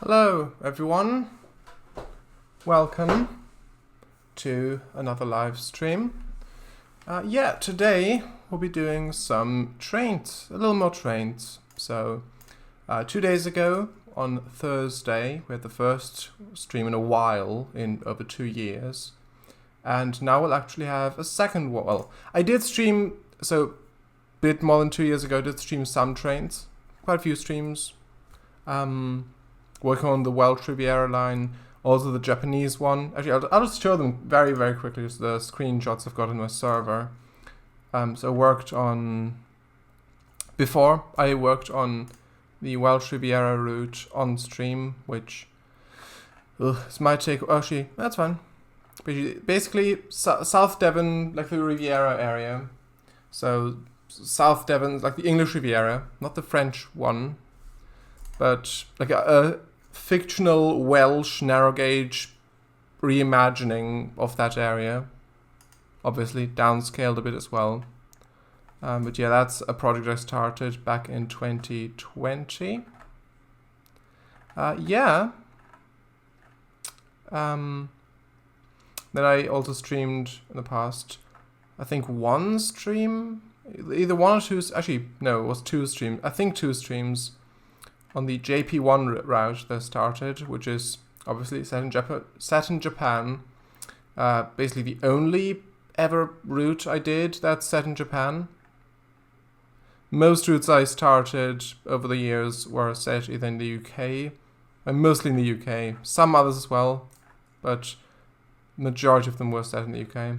Hello everyone, welcome to another live stream. Today we'll be doing some Trainz, a little more Trainz. So 2 days ago on Thursday we had the first stream in a while, in over 2 years, and now we'll actually have a second one. Well, I did stream, so a bit more than 2 years ago, did stream some Trainz, quite a few streams. Working on the Welsh Riviera line, also the Japanese one. Actually, I'll just show them very, very quickly, just the screenshots I've got on my server. So I worked on, before I worked on the Welsh Riviera route on stream, which this might take, actually, that's fine. Basically, South Devon, like the Riviera area. So South Devon, like the English Riviera, not the French one, but like a fictional Welsh narrow gauge reimagining of that area, obviously downscaled a bit as well. But yeah, that's a project I started back in 2020. Then I also streamed in the past, I think one stream, either one or two, actually no, it was 2 streams, I think 2 streams on the JP1 route that started, which is obviously set in Japan. Basically the only ever route I did that's set in Japan. Most routes I started over the years were set either in the UK, and mostly in the UK, some others as well, but majority of them were set in the UK.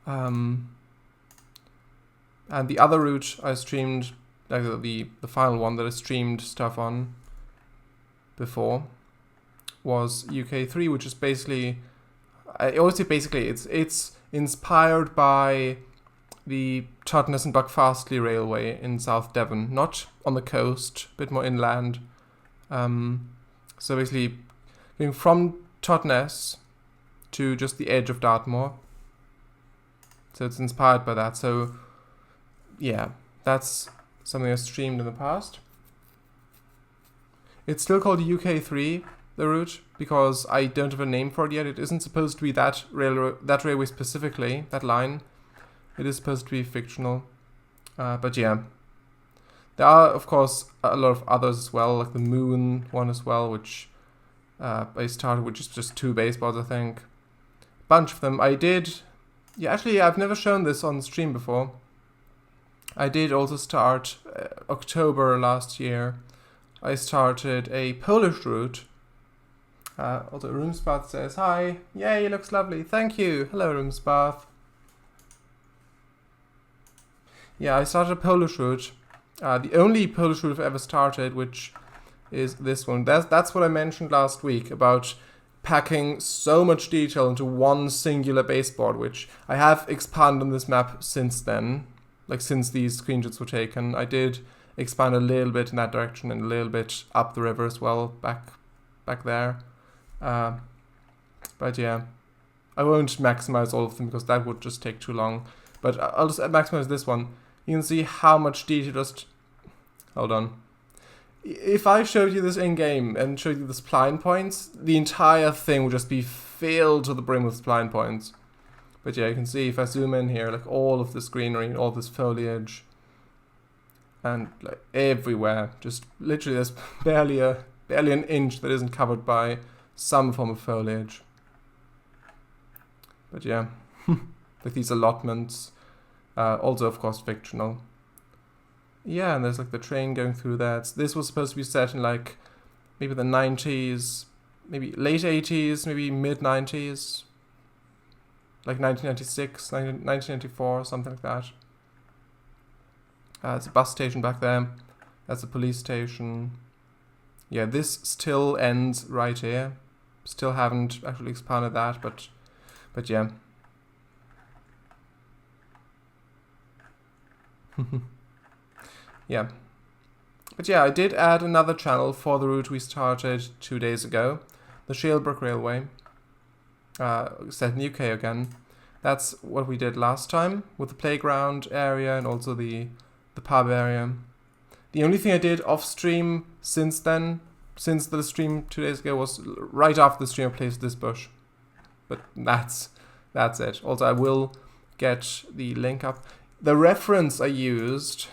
And the other route I streamed, like the final one that I streamed stuff on before, was UK3, which is basically, I always say basically, it's inspired by the Totnes and Buckfastleigh Railway in South Devon, not on the coast, a bit more inland. So basically, going from Totnes to just the edge of Dartmoor. So it's inspired by that. So yeah, that's something I streamed in the past. It's still called UK3, the route, because I don't have a name for it yet. It isn't supposed to be that railway specifically, that line. It is supposed to be fictional. But yeah. There are, of course, a lot of others as well, like the Moon one as well, which I started, which is just 2 baseballs, I think. Bunch of them. I did... Yeah, actually, I've never shown this on stream before. I did also start, October last year, I started a Polish route. Also, Roomspath says, hi, yay, looks lovely, thank you, hello Roomspath. Yeah, I started a Polish route, the only Polish route I've ever started, which is this one. That's what I mentioned last week, about packing so much detail into one singular baseboard, which I have expanded on this map since then. Like, since these screenshots were taken, I did expand a little bit in that direction and a little bit up the river as well, back there. But yeah, I won't maximize all of them because that would just take too long. But I'll just maximize this one. You can see how much detail just... Hold on. If I showed you this in-game and showed you the spline points, the entire thing would just be filled to the brim with spline points. But yeah, you can see if I zoom in here, like all of this greenery, all this foliage, and like everywhere, just literally there's barely an inch that isn't covered by some form of foliage. But yeah, like these allotments, also of course fictional. Yeah, and there's like the train going through that. This was supposed to be set in like maybe the 90s, maybe late 80s, maybe mid 90s. Like 1996, 1994, something like that. There's a bus station back there. That's a police station. Yeah, this still ends right here. Still haven't actually expanded that, but yeah. Yeah. But yeah, I did add another channel for the route we started 2 days ago. The Shalebrook Railway. Set in the UK again. That's what we did last time with the playground area and also the pub area. The only thing I did off stream since then since the stream 2 days ago was right after the stream I placed this bush. But that's it. Also, I will get the link up. The reference I used,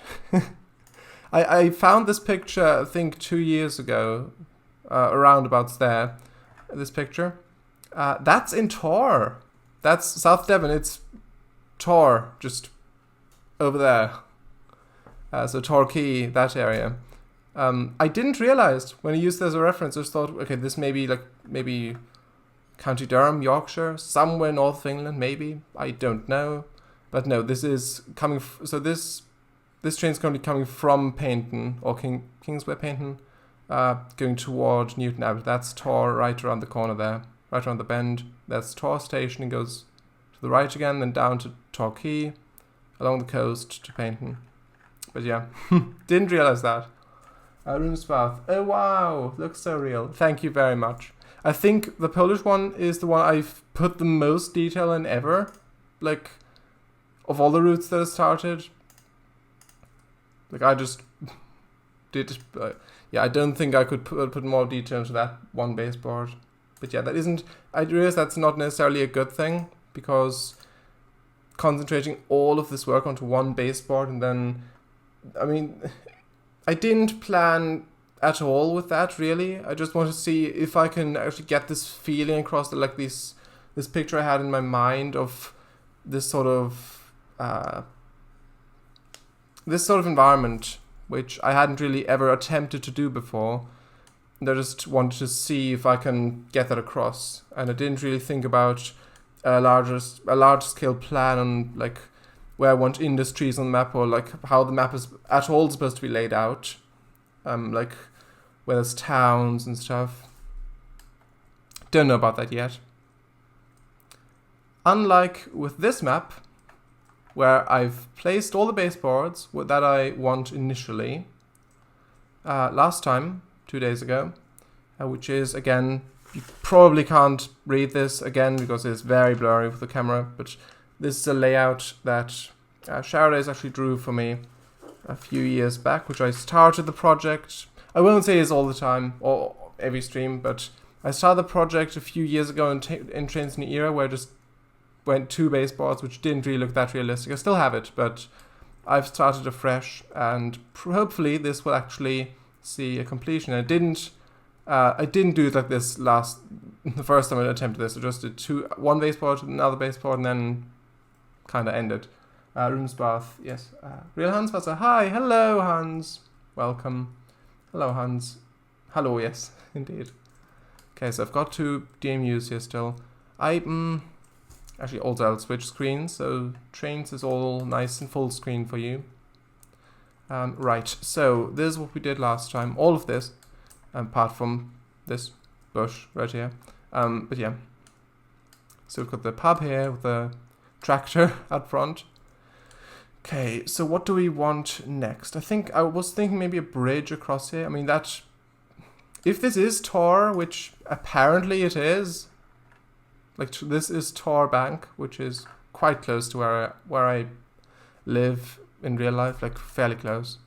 I found this picture, I think 2 years ago, around about there, this picture. That's in Tor. That's South Devon, it's Tor, just over there. So Torquay, that area. I didn't realize when I used it as a reference, I just thought, okay, this may be like, maybe County Durham, Yorkshire, somewhere north of England, maybe. I don't know. But no, this is coming, so this train's currently coming from Paynton, or Kingsway Paynton, going toward Newton Abbot. That's Tor right around the corner there, right around the bend. That's Tor Station, and goes to the right again, then down to Torquay, along the coast to Paynton. But yeah, didn't realize that. Runespath. Oh wow, looks so real. Thank you very much. I think the Polish one is the one I've put the most detail in ever. Like, of all the routes that I started. Like, I just did... yeah, I don't think I could put more detail into that one baseboard. But yeah, that isn't... I realize that's not necessarily a good thing, because concentrating all of this work onto one baseboard and then... I mean, I didn't plan at all with that, really. I just want to see if I can actually get this feeling across, like this picture I had in my mind of this sort of environment, which I hadn't really ever attempted to do before. And I just wanted to see if I can get that across. And I didn't really think about a large scale plan on like where I want industries on the map, or like how the map is at all supposed to be laid out. Like where there's towns and stuff. Don't know about that yet. Unlike with this map, where I've placed all the baseboards that I want initially, last time, 2 days ago, which is, again, you probably can't read this again because it's very blurry with the camera, but this is a layout that Sharaday actually drew for me a few years back, which I started the project. I won't say it's all the time or every stream, but I started the project a few years ago in Trainz in the era where I just went 2 baseboards, which didn't really look that realistic. I still have it, but I've started afresh, and hopefully this will actually see a completion. I didn't do it like this the first time I attempted this. I just did one baseboard, another baseboard, and then kind of ended. Roomsbath, yes. Real Hans Wasser, hi, hello Hans, welcome. Hello Hans, hello, yes, indeed. Okay, so I've got 2 DMUs here still. Actually, also I'll switch screens, so Trainz is all nice and full screen for you. Right, so this is what we did last time, all of this, apart from this bush right here. But yeah, so we've got the pub here with the tractor out front. Okay, so what do we want next? I was thinking maybe a bridge across here. I mean, that... If this is Tor, which apparently it is, like this is Tor Bank, which is quite close to where I live in real life, like fairly close.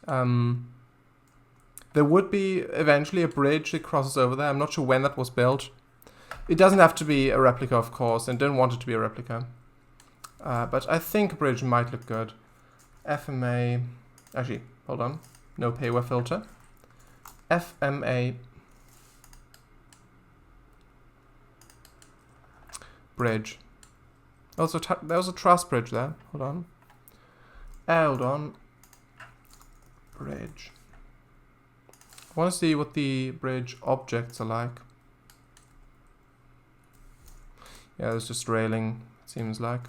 There would be eventually a bridge that crosses over there. I'm not sure when that was built. It doesn't have to be a replica, of course, and don't want it to be a replica. But I think a bridge might look good. FMA... Actually, hold on. No payware filter. FMA... Bridge. Also, there was a truss bridge there. Hold on. Hold on. Bridge. I want to see what the bridge objects are like. Yeah, there's just railing, it seems like.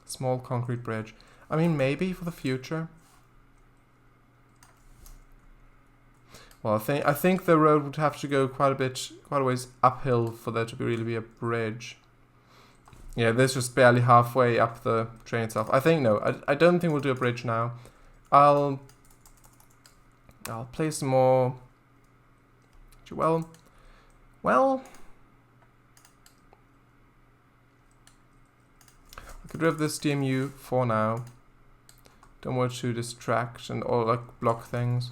Small concrete bridge. I mean, maybe for the future. Well, I think the road would have to go quite a ways uphill for there to really be a bridge. Yeah, this is just barely halfway up the train itself. I think no. I don't think we'll do a bridge now. I'll play some more. Well. I could have this DMU for now. Don't want to distract or like block things.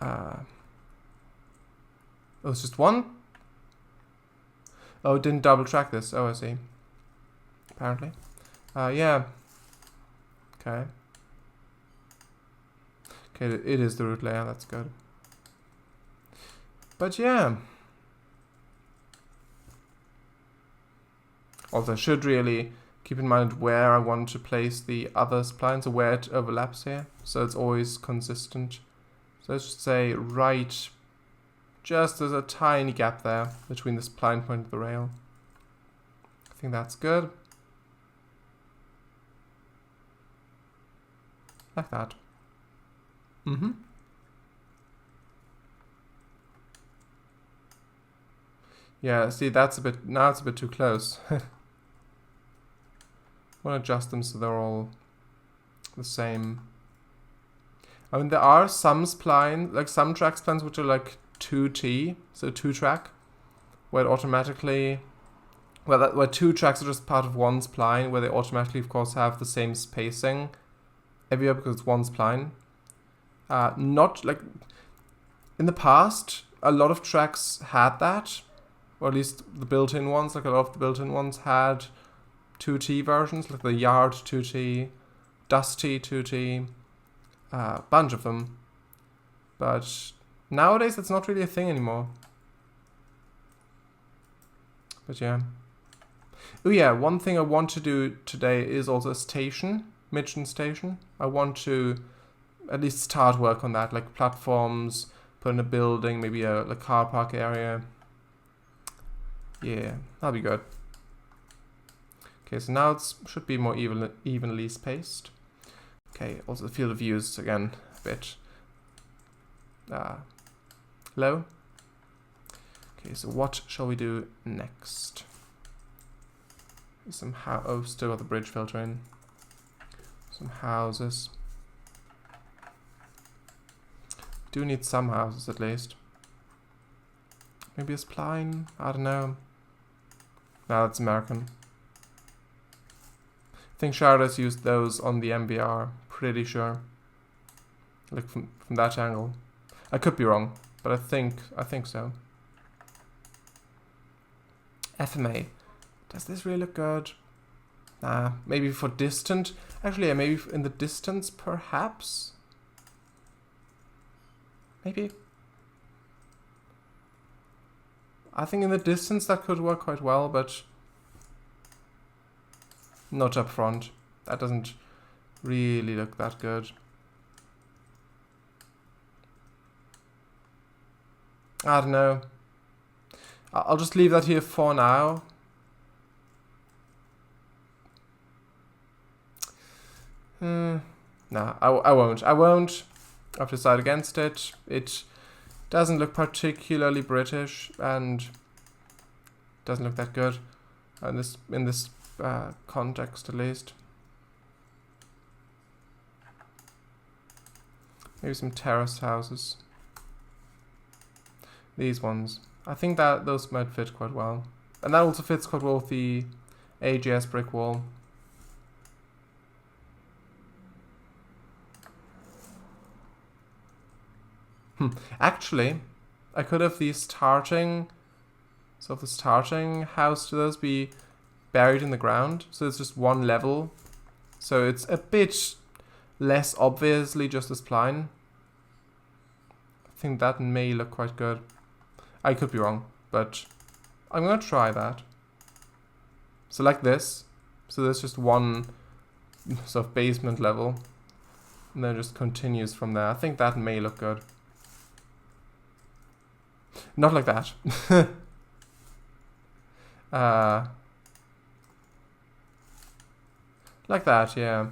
Oh, it's just one? Oh, it didn't double track this. Oh, I see. Apparently. Yeah. Okay. Okay, it is the route layout. That's good. But yeah. Also, I should really keep in mind where I want to place the other spline, so where it overlaps here, so it's always consistent. So let's just say right, just there's a tiny gap there between the spline point and the rail. I think that's good. Like that. Yeah, see, that's a bit, now it's a bit too close. I want to adjust them so they're all the same. I mean, there are some spline, like some track splines which are like 2T, so 2-track, where it automatically, where 2 tracks are just part of one spline, where they automatically, of course, have the same spacing everywhere because it's one spline. Not like in the past, a lot of tracks had that, or at least the built-in ones. Like a lot of the built-in ones had 2T versions, like the Yard 2T, Dusty 2T, bunch of them. But nowadays, it's not really a thing anymore. But yeah. Oh yeah, one thing I want to do today is also a station, Midgeon Station. I want to at least start work on that, like platforms, put in a building, maybe a car park area. Yeah, that'll be good. Okay, so now it should be more evenly spaced. Okay, also the field of view is again a bit low. Okay, so what shall we do next? Some oh, still got the bridge filter in. Some houses. Do need some houses at least. Maybe a spline? I don't know. No, that's American. I think Sharders used those on the MBR. Pretty sure. Like from that angle. I could be wrong, but I think so. FMA. Does this really look good? Nah, maybe for distant. Actually, yeah, maybe in the distance, perhaps. Maybe. I think in the distance that could work quite well, but not up front. That doesn't really look that good. I don't know. I'll just leave that here for now. No, I won't. I won't. I've decided against it. It doesn't look particularly British and doesn't look that good in this context, at least. Maybe some terraced houses. These ones. I think that those might fit quite well. And that also fits quite well with the AGS brick wall. Actually, I could have the starting house to those be buried in the ground, so it's just one level. So it's a bit less obviously just a spline. I think that may look quite good. I could be wrong, but I'm gonna try that. So like this. So there's just one sort of basement level, and then it just continues from there. I think that may look good. Not like that. Like that, yeah.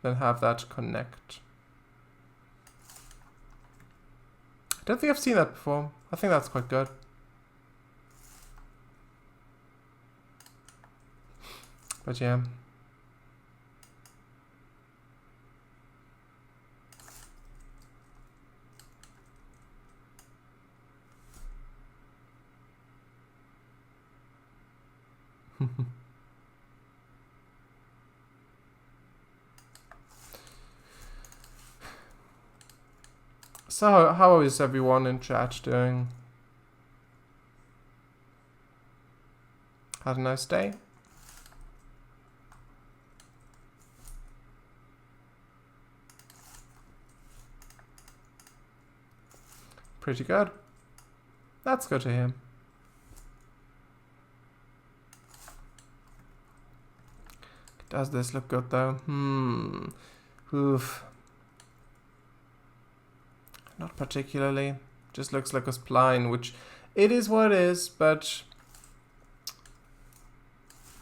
Then have that connect. I don't think I've seen that before. I think that's quite good. But yeah. So, how is everyone in chat doing? Had a nice day? Pretty good. That's good to hear. Does this look good though? Oof. Not particularly. Just looks like a spline, which it is what it is, but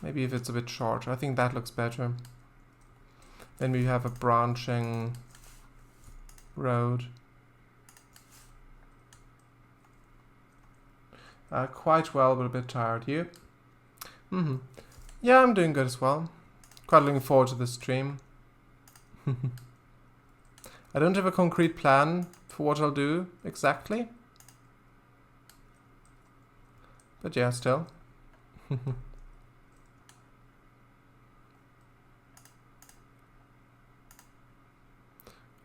maybe if it's a bit shorter. I think that looks better. Then we have a branching road. Quite well, but a bit tired. You? Yeah, I'm doing good as well. Quite looking forward to this stream. I don't have a concrete plan for what I'll do exactly. But yeah, still. Are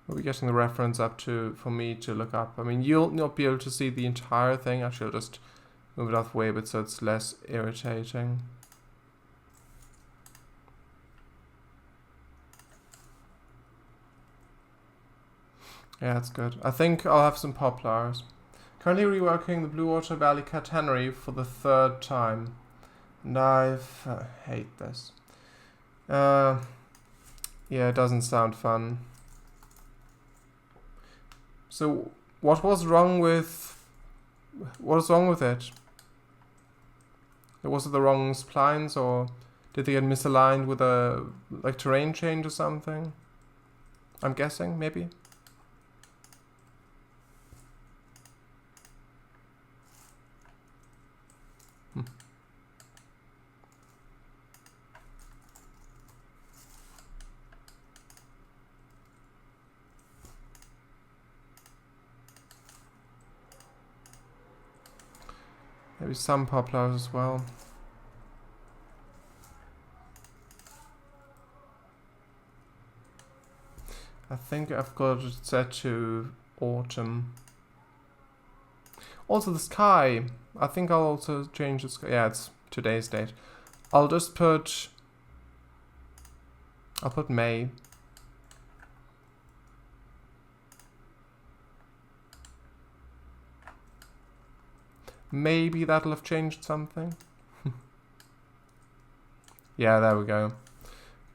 we getting the reference up to for me to look up? I mean, you'll not be able to see the entire thing. Actually, I'll just move it out of the way a bit so it's less irritating. Yeah, that's good. I think I'll have some poplars. Currently reworking the Blue Water Valley Catenary for the 3rd time. And I hate this. Yeah, it doesn't sound fun. So, what was wrong with it? Was it the wrong splines, or did they get misaligned with a terrain change or something? I'm guessing, maybe. Maybe some poplars as well. I think I've got it set to autumn. Also the sky. I think I'll also change the sky. Yeah, it's today's date. I'll put May. Maybe that'll have changed something. Yeah, there we go.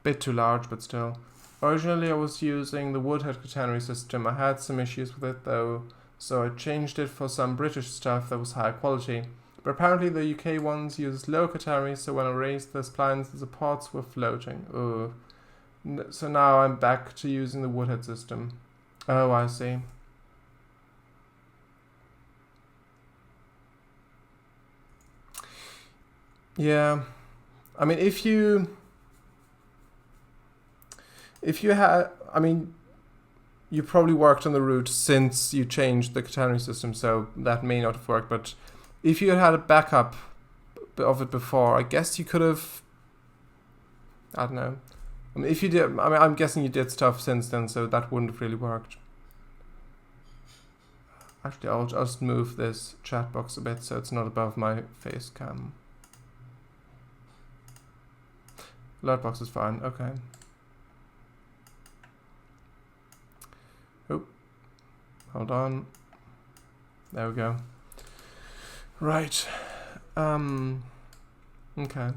Bit too large, but still. Originally I was using the Woodhead catenary system. I had some issues with it though, so I changed it for some British stuff that was higher quality. But apparently the UK ones use low catenary, so when I raised the splines, the supports were floating. Ugh. So now I'm back to using the Woodhead system. Oh, I see. Yeah, I mean, if you had, I mean, you probably worked on the route since you changed the catenary system, so that may not have worked, but if you had a backup of it before, I guess you could have, I don't know. I mean, if you did, I mean, I'm guessing you did stuff since then, so that wouldn't have really worked. Actually, I'll just move this chat box a bit so it's not above my face cam. Alert box is fine, okay. Oh, hold on. There we go. Right. Okay.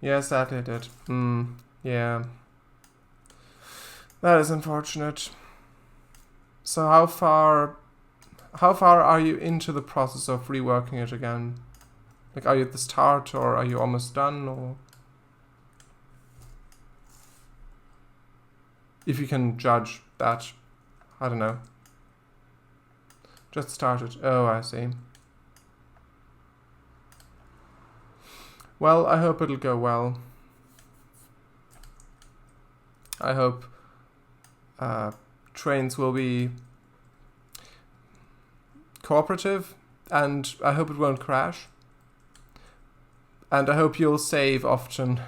Yeah, sadly I did. Yeah. That is unfortunate. So how far are you into the process of reworking it again? Like, are you at the start, or are you almost done, or? If you can judge that, I don't know. Just started. Oh, I see. Well, I hope it'll go well. I hope Trainz will be cooperative, and I hope it won't crash. And I hope you'll save often.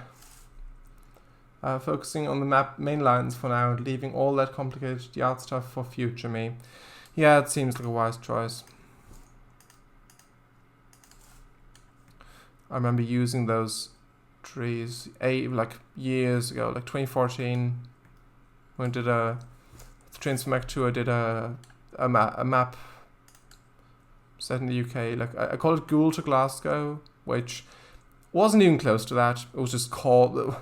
Focusing on the main lines for now and leaving all that complicated yard stuff for future me. Yeah, it seems like a wise choice. I remember using those trees like years ago, like 2014, when I did Trainz for Mech 2. I did a map set in the UK. Like I called it Ghoul to Glasgow, which wasn't even close to that. It was just called.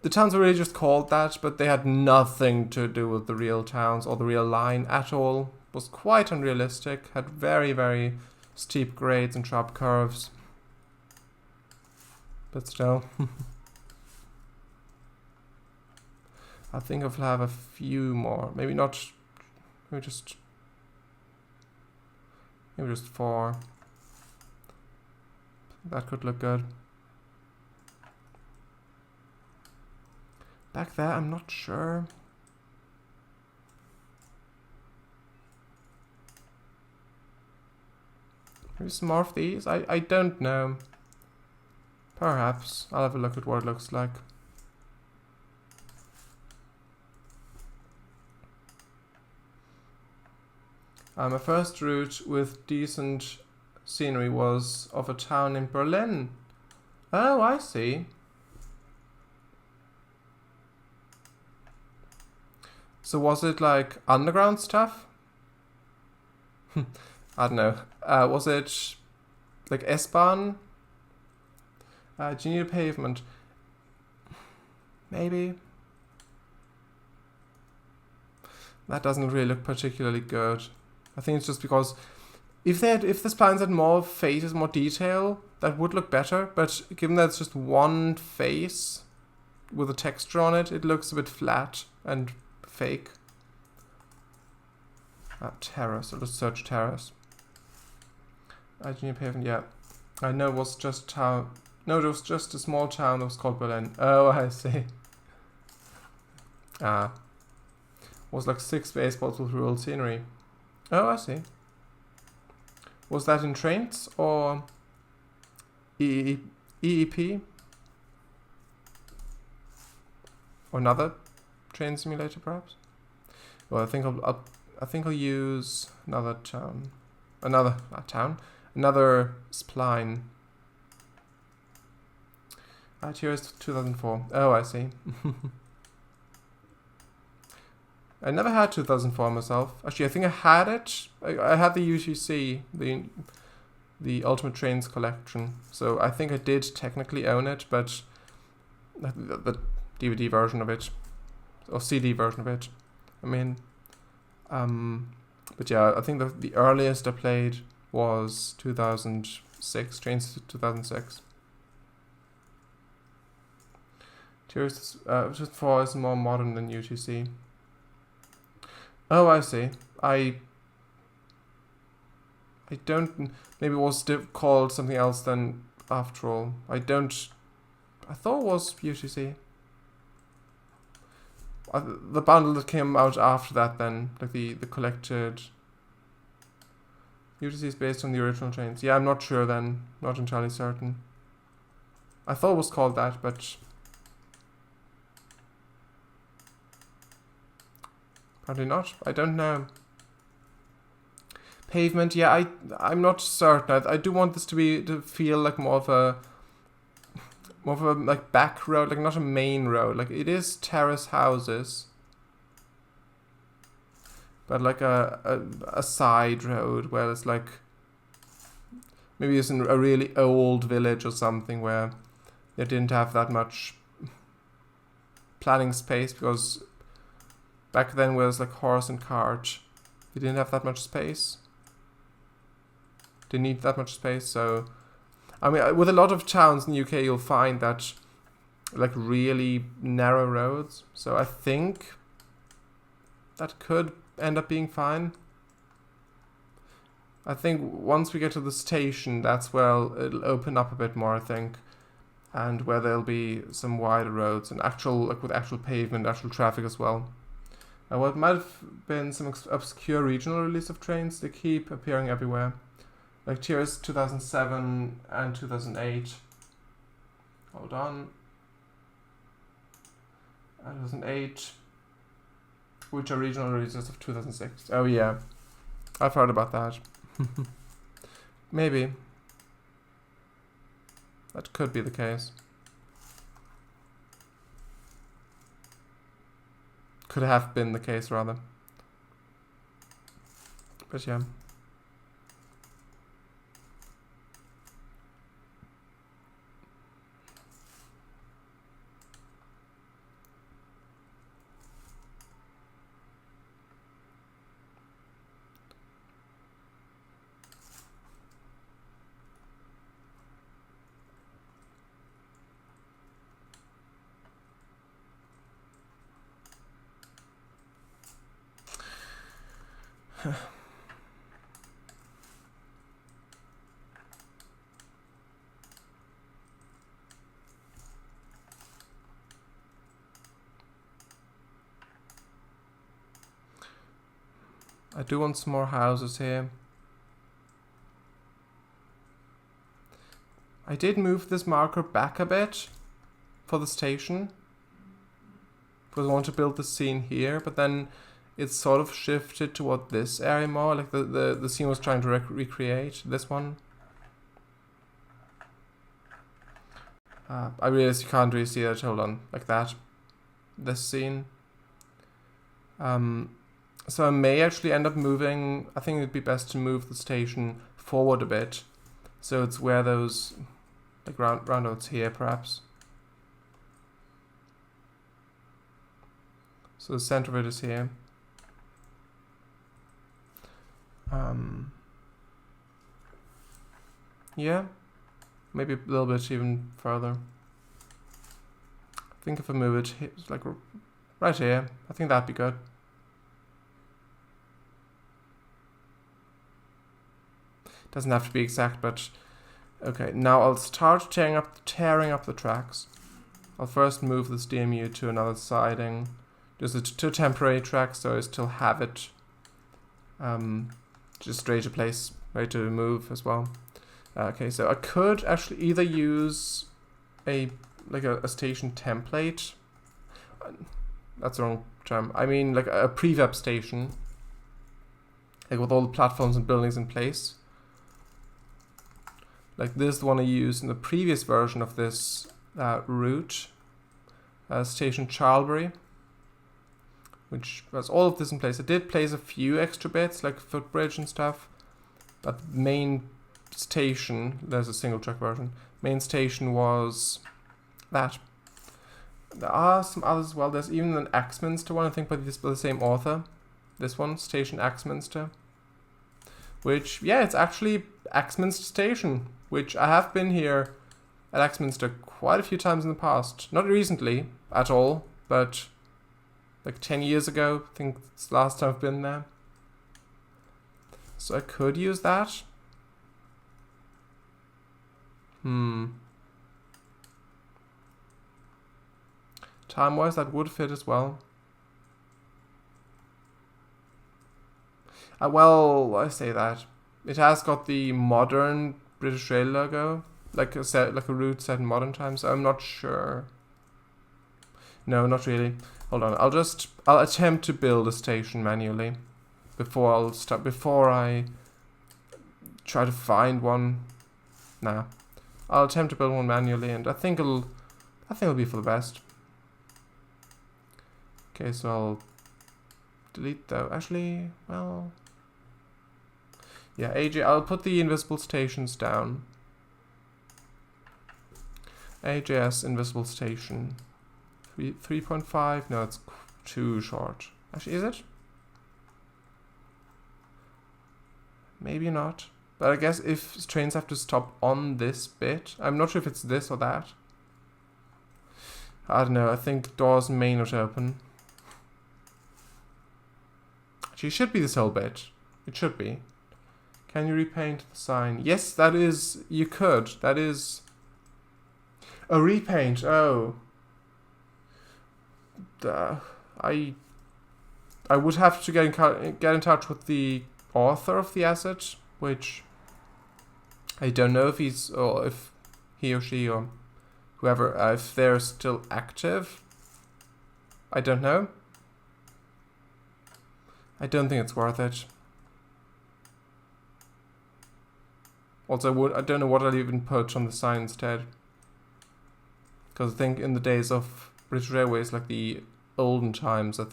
The towns were really just called that, but they had nothing to do with the real towns or the real line at all. It was quite unrealistic. Had very, very steep grades and sharp curves. But still. I think I'll have a few more. Maybe not. Maybe just 4. That could look good. Back there, I'm not sure. Maybe some more of these? I don't know. Perhaps. I'll have a look at what it looks like. My first route with decent scenery was of a town in Berlin. Oh, I see. So was it like underground stuff? I don't know. Was it like S-Bahn? Do you need a pavement? Maybe. That doesn't really look particularly good. I think it's just because if this plan had more faces, more detail, that would look better. But given that it's just one face with a texture on it, it looks a bit flat and fake. Terrace. I'll just search terrace. Engineer pavement. Yeah, I know it was just town. No, it was just a small town that was called Berlin. Oh, I see. Was like 6 baseballs with rural scenery. Oh, I see. Was that in Trainz or EEP? Or another train simulator, perhaps? Well, I think I'll use another town. Another spline. TRS 2004. Oh, I see. I never had 2004 myself. Actually, I think I had it. I had the UTC, the Ultimate Trainz collection. So I think I did technically own it, but the DVD version of it, or CD version of it. I mean, but yeah, I think the earliest I played was 2006, Trainz 2006. Tears 4 is more modern than UTC. Oh, I see. I don't. Maybe it was called something else then. After all, I thought it was UTC. The bundle that came out after that, then, like the collected. UTC is based on the original Trainz. Yeah, I'm not sure then. Not entirely certain. I thought it was called that, but probably not. I don't know. Pavement, yeah, I'm not certain. I do want this to feel like more of a like back road, like not a main road. Like it is terrace houses, but like a side road where it's like maybe it's in a really old village or something where they didn't have that much planning space because back then where it's like horse and cart, they didn't have that much space. They need that much space, so I mean, with a lot of towns in the UK, you'll find that like really narrow roads. So I think that could end up being fine. I think once we get to the station, that's where it'll open up a bit more, I think, and where there'll be some wider roads and with actual pavement, actual traffic as well. What might have been some obscure regional release of Trainz, they keep appearing everywhere. Like TRS 2007 and 2008. Hold on. 2008. Which are regional releases of 2006. Oh yeah, I've heard about that. Maybe. That could be the case. Could have been the case, rather. But yeah. I do want some more houses here. I did move this marker back a bit for the station, because I want to build the scene here, but then it's sort of shifted toward this area more, like the scene was trying to recreate this one. I realize you can't really see that, hold on, like that, this scene. So I may actually end up moving, I think it'd be best to move the station forward a bit, so it's where those, like roundabouts here perhaps. So the center of it is here. Yeah, maybe a little bit even further. I think if I move it here, like right here, I think that'd be good. Doesn't have to be exact, but okay. Now I'll start tearing up the tracks. I'll first move this DMU to another siding, just to a temporary track, so I still have it. Just ready to place, ready to move as well. Okay, so I could actually either use a station template. That's the wrong term. I mean like a prefab station, like with all the platforms and buildings in place. Like this, the one I used in the previous version of this route, station Shalebrook, which has all of this in place. I did place a few extra bits like footbridge and stuff, but main station, there's a single track version, main station was that. There are some others as well. There's even an Axminster one, I think, by the same author. This one, Station Axminster, which, yeah, it's actually Axminster Station, which I have been here at Axminster quite a few times in the past. Not recently at all, but like 10 years ago, I think it's the last time I've been there. So I could use that. Time-wise, that would fit as well. Well, I say that. It has got the modern British Rail logo, like a route set in modern times. So I'm not sure. No, not really. Hold on. I'll attempt to build a station manually before I try to find one. Nah. I'll attempt to build one manually, and I think it'll be for the best. Okay, so I'll delete though. Actually, well, yeah, AJ, I'll put the invisible stations down. AJS invisible station 3.5. No, it's too short. Actually, is it? Maybe not. But I guess if trains have to stop on this bit, I'm not sure if it's this or that. I don't know. I think doors may not open. Actually, it should be this whole bit. It should be. Can you repaint the sign? Yes, that is. You could. That is a repaint. Oh. I would have to get in touch with the author of the asset, which I don't know if he's, or if he or she or whoever, if they're still active. I don't know. I don't think it's worth it. Also, I don't know what I'll even put on the sign instead. Because I think in the days of British Railways, like the olden times, I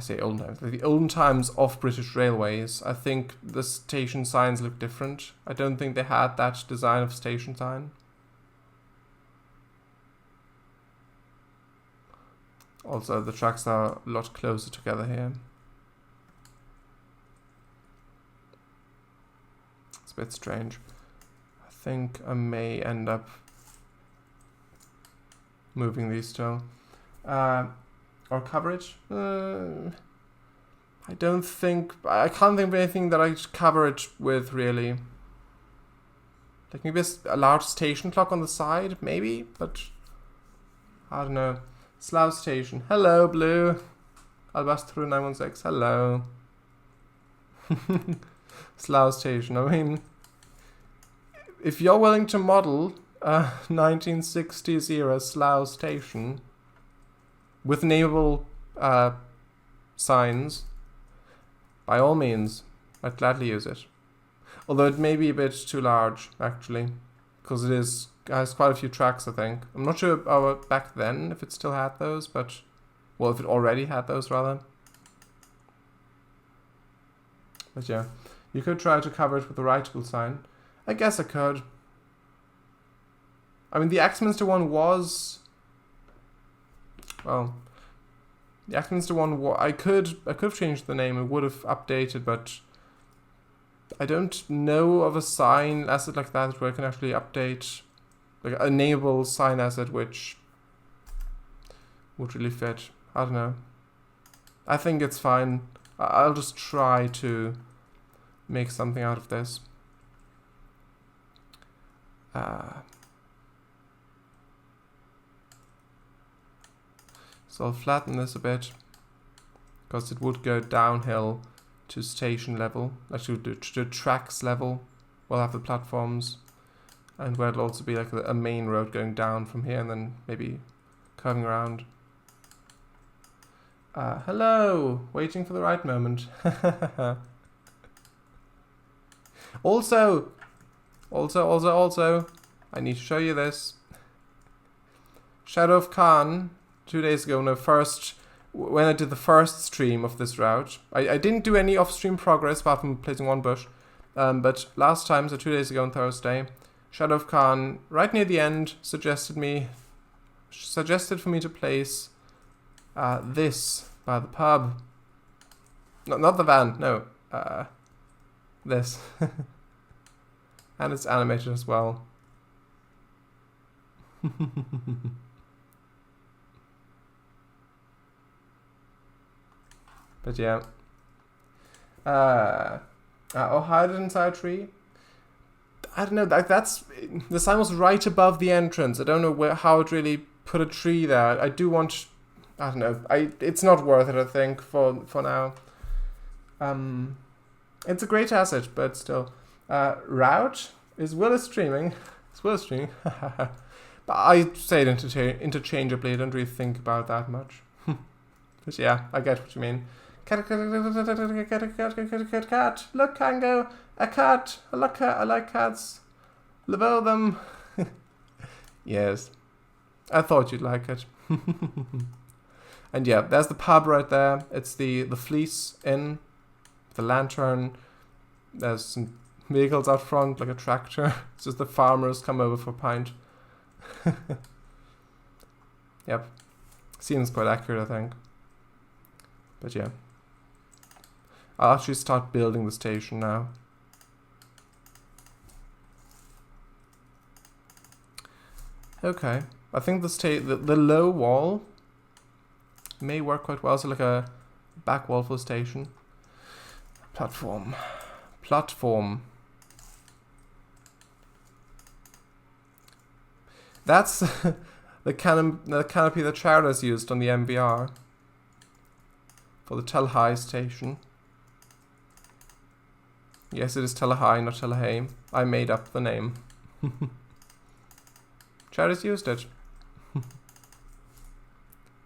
say olden times, like the olden times of British Railways, I think the station signs look different. I don't think they had that design of station sign. Also, the tracks are a lot closer together here. It's a bit strange. I think I may end up moving these still. Or coverage? I can't think of anything that I cover it with, really. Like maybe a large station clock on the side, maybe, but I don't know. Slough Station. Hello, Blue. Albast through 916. Hello. Slough Station. I mean, if you're willing to model a 1960s era Slough Station with nameable signs, by all means, I'd gladly use it. Although it may be a bit too large, actually, because it has quite a few tracks, I think. I'm not sure back then if it still had those, but, well, if it already had those, rather. But yeah, you could try to cover it with a writable sign. I guess I could. I mean, the Axminster one was, well, the Axminster one, I could have changed the name, it would have updated, but I don't know of a sign asset like that where I can actually update, like a nameable sign asset which would really fit. I don't know. I think it's fine. I'll just try to make something out of this. So I'll flatten this a bit, because it would go downhill to station level, actually to tracks level. We'll have the platforms, and where it'll also be like a main road going down from here and then maybe curving around. Hello! Waiting for the right moment. Also, I need to show you this. Shadow of Khan, 2 days ago, when I did the first stream of this route, I didn't do any off-stream progress apart from placing one bush, but last time, so 2 days ago on Thursday, Shadow of Khan, right near the end, suggested for me to place this by the pub. No, not the van, no, this. And it's animated as well. But yeah. Hide it inside a tree. I don't know, that's the sign was right above the entrance. I don't know how it really put a tree there. I don't know. It's not worth it, I think, for now. It's a great asset, but still. Route is Willis streaming. It's Willis streaming. But I say it interchangeably. I don't really think about it that much. But yeah, I get what you mean. Cat. Look, Kango. A cat. I like cats. Love them. Yes. I thought you'd like it. And yeah, there's the pub right there. It's the Fleece Inn. The lantern. There's some vehicles out front, like a tractor. It's just the farmers come over for a pint. Yep. Seems quite accurate, I think. But yeah. I'll actually start building the station now. Okay. I think the low wall may work quite well. So like a back wall for the station. Platform. That's the canopy that Trainz used on the MBR for the Telhai station. Yes, it is Telhai, not Telhai. I made up the name. Trainz used it.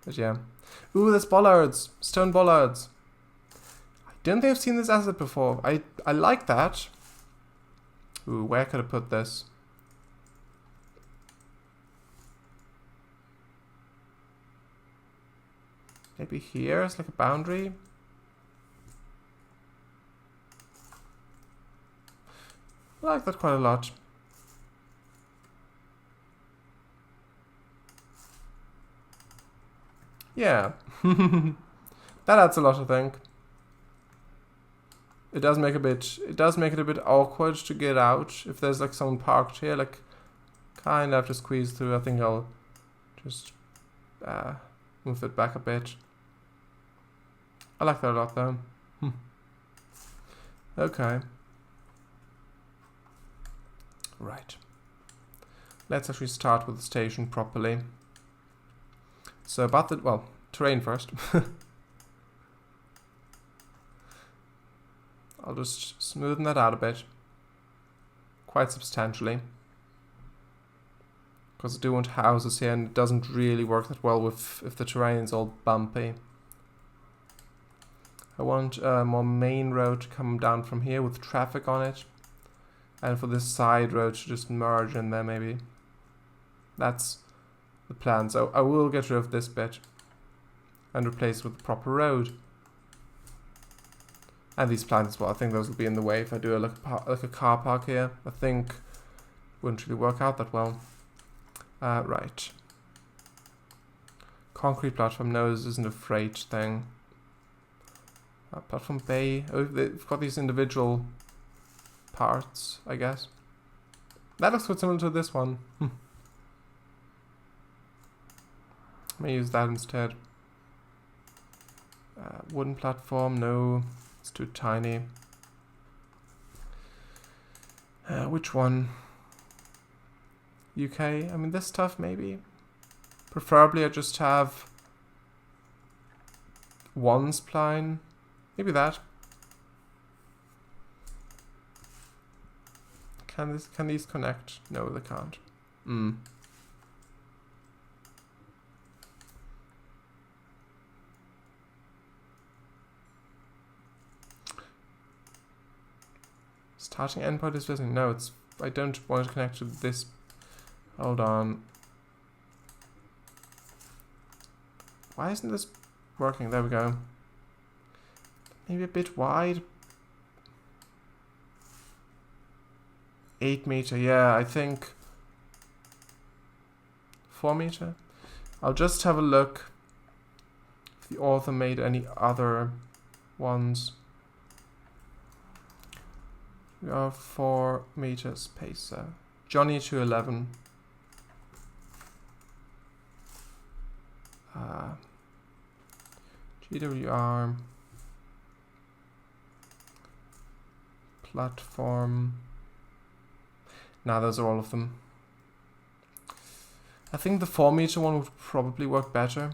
But yeah. Ooh, there's bollards. Stone bollards. I don't think I've seen this asset before. I like that. Ooh, where could I put this? Maybe here as like a boundary. I like that quite a lot. Yeah. That adds a lot, I think. It does make it a bit awkward to get out if there's like someone parked here, like kind of have to squeeze through. I think I'll just move it back a bit. I like that a lot though. Okay. Right. Let's actually start with the station properly. So about the, well, terrain first. I'll just smoothen that out a bit. Quite substantially. Because I do want houses here and it doesn't really work that well with if the terrain's all bumpy. I want a more main road to come down from here with traffic on it. And for this side road to just merge in there maybe. That's the plan. So I will get rid of this bit and replace it with the proper road. And these plants as well. I think those will be in the way if I do like a car park here. I think wouldn't really work out that well. Right. Concrete platform. No, this isn't a freight thing. Platform bay. Oh, they've got these individual parts, I guess. That looks quite similar to this one. I may use that instead. Wooden platform. No. It's too tiny. Which one? UK? I mean, this stuff maybe. Preferably I just have one spline. Maybe that. Can these connect? No, they can't. Starting endpoint is missing. No, it's. I don't want to connect to this. Hold on. Why isn't this working? There we go. Maybe a bit wide. 8 meter. Yeah, I think 4 meter. I'll just have a look if the author made any other ones. We are 4 meters pacer. Johnny 211. GWR. Platform. Now those are all of them. I think the 4 meter one would probably work better.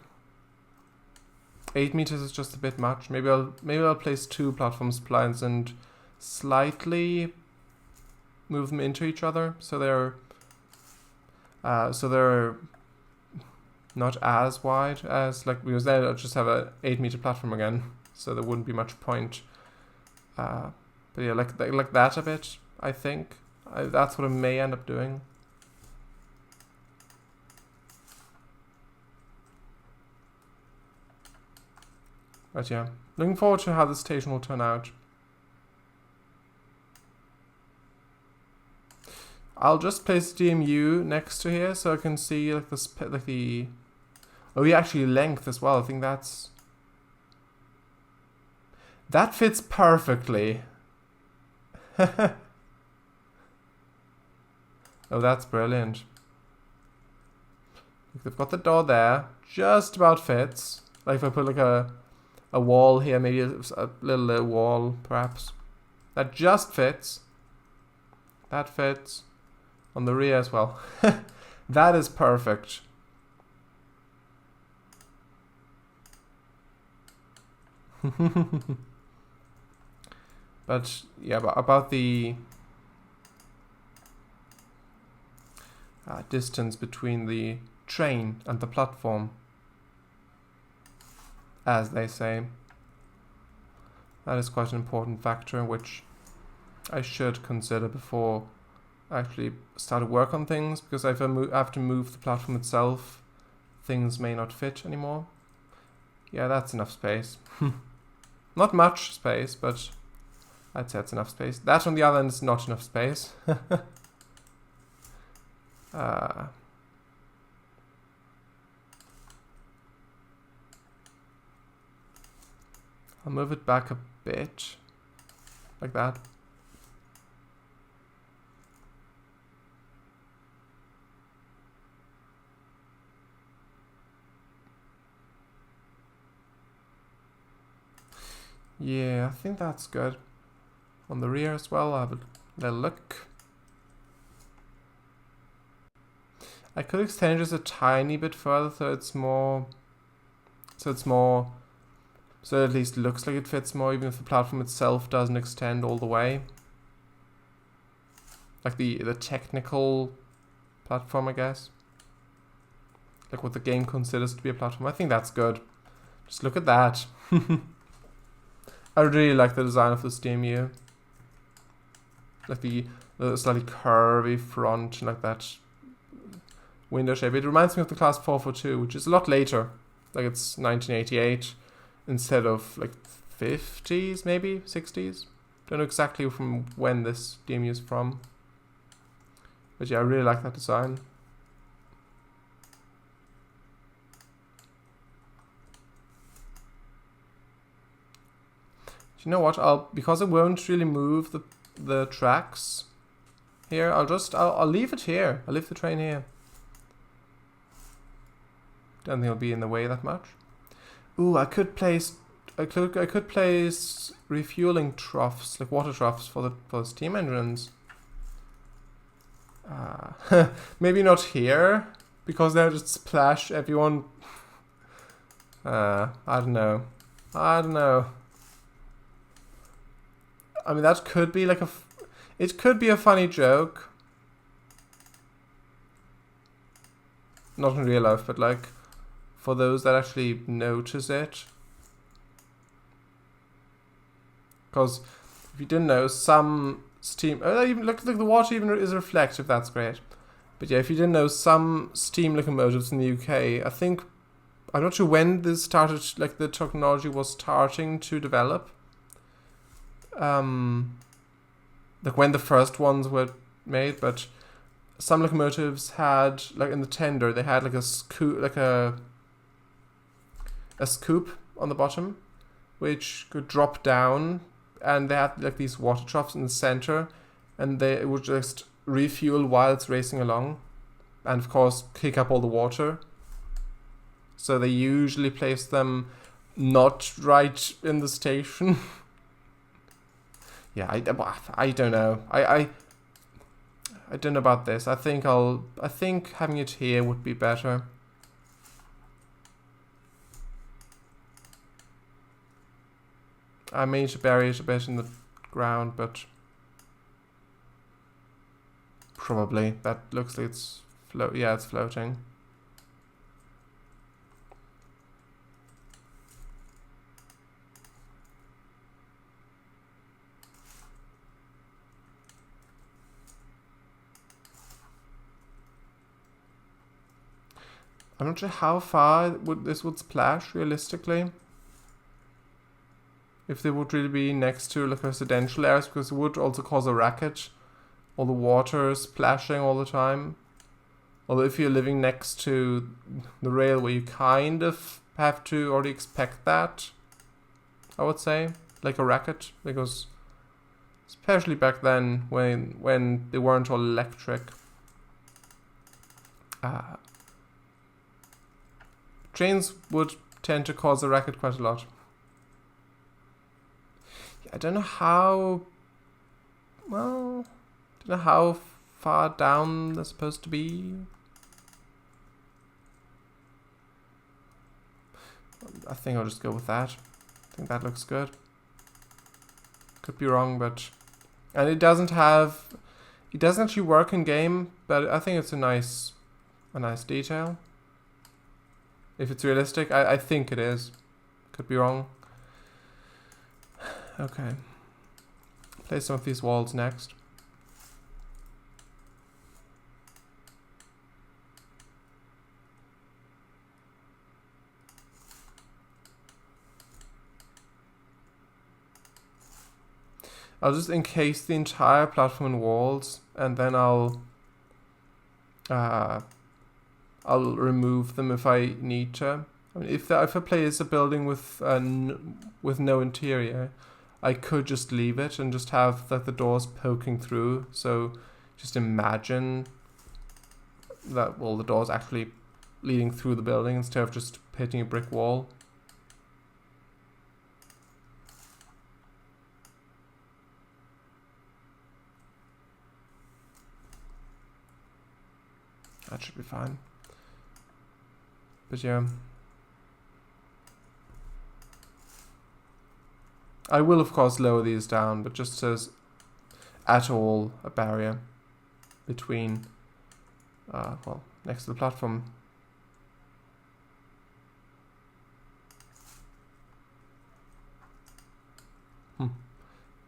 8 meters is just a bit much. Maybe I'll place 2 platform splines and slightly move them into each other so they're not as wide as like, because then I'll just have a 8 meter platform again, so there wouldn't be much point. But yeah, like that a bit. I think that's what I may end up doing. But yeah, looking forward to how the station will turn out. I'll just place DMU next to here so I can see like this, like the. Oh yeah, actually length as well. I think that fits perfectly. Oh, that's brilliant. They've got the door there, just about fits. Like if I put like a wall here, maybe a little wall perhaps. That just fits. That fits. On the rear as well. That is perfect. But yeah, about the distance between the train and the platform. as they say. That is quite an important factor, which I should consider before I actually start to work on things, because if I have to move the platform itself, things may not fit anymore. Yeah, that's enough space. Not much space, but I'd say it's enough space. That on the other end is not enough space. I'll move it back a bit, like that. Yeah, I think that's good. On the rear as well, I'll have a little look. I could extend just a tiny bit further so it's more, so it at least looks like it fits more, even if the platform itself doesn't extend all the way. Like the technical platform, I guess. Like what the game considers to be a platform. I think that's good. Just look at that. I really like the design of this DMU. Like the slightly curvy front and like that window shape. It reminds me of the class 442, which is a lot later. Like it's 1988 instead of like 50s, maybe 60s. Don't know exactly from when this DMU is from. But yeah, I really like that design. You know what? Because I won't really move the tracks here. I'll leave it here. I'll leave the train here. Don't think it'll be in the way that much. Ooh, I could place refueling troughs, like water troughs for the steam engines. Maybe not here, because they'll just splash everyone. I don't know. I mean, that could be like it could be a funny joke. Not in real life, but like for those that actually notice it. Because if you didn't know, some steam, even look, the water even is reflective. That's great. But yeah, if you didn't know, some steam locomotives in the UK, I think, I'm not sure when this started, like the technology was starting to develop. Like when the first ones were made, but some locomotives had, like in the tender, they had like a scoop on the bottom, which could drop down, and they had like these water troughs in the center, and it would just refuel while it's racing along, and of course kick up all the water. So they usually place them not right in the station. Yeah, I don't know. I don't know about this. I think having it here would be better. I may need to bury it a bit in the ground, but probably that looks like it's it's floating. I'm not sure how far this would splash realistically. If they would really be next to like residential areas, because it would also cause a racket. All the water splashing all the time. Although if you're living next to the railway, you kind of have to already expect that, I would say. Like a racket, because especially back then when they weren't all electric. Trains would tend to cause a racket quite a lot. I don't know how far down they're supposed to be. I think I'll just go with that. I think that looks good. Could be wrong, but and it doesn't actually work in game, but I think it's a nice detail. If it's realistic, I think it is. Could be wrong. Okay. Place some of these walls next. I'll just encase the entire platform in walls, and then I'll remove them if I need to. I mean, if I place a building with no interior, I could just leave it and just have like the doors poking through. So just imagine that, well, the doors actually leading through the building instead of just hitting a brick wall. That should be fine. But yeah. I will of course lower these down, but just as at all a barrier between, well, next to the platform.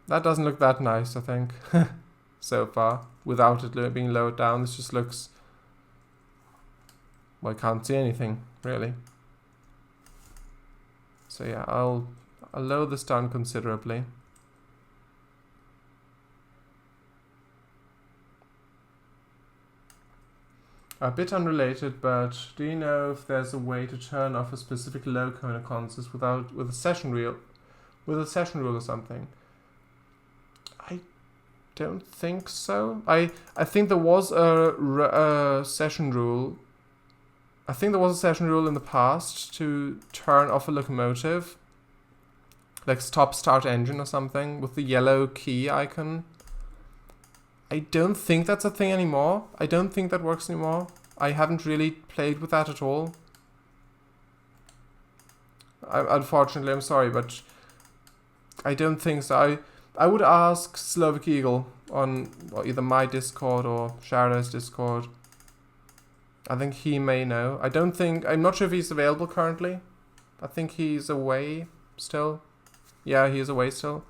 That doesn't look that nice, I think, so far. Without it being lowered down, this just looks... Well, I can't see anything, really. So yeah, I'll lower this down considerably. A bit unrelated, but do you know if there's a way to turn off a specific loco in a consist with a session rule or something? I don't think so. I think there was a session rule. I think there was a session rule in the past to turn off a locomotive, like stop start engine or something, with the yellow key icon. I don't think that's a thing anymore. I don't think that works anymore. I haven't really played with that at all. Unfortunately, I'm sorry, but I don't think so. I would ask Slovak Eagle on either my Discord or Sharaday's Discord. I think he may know. I'm not sure if he's available currently. I think he's away still. Yeah, he is away still.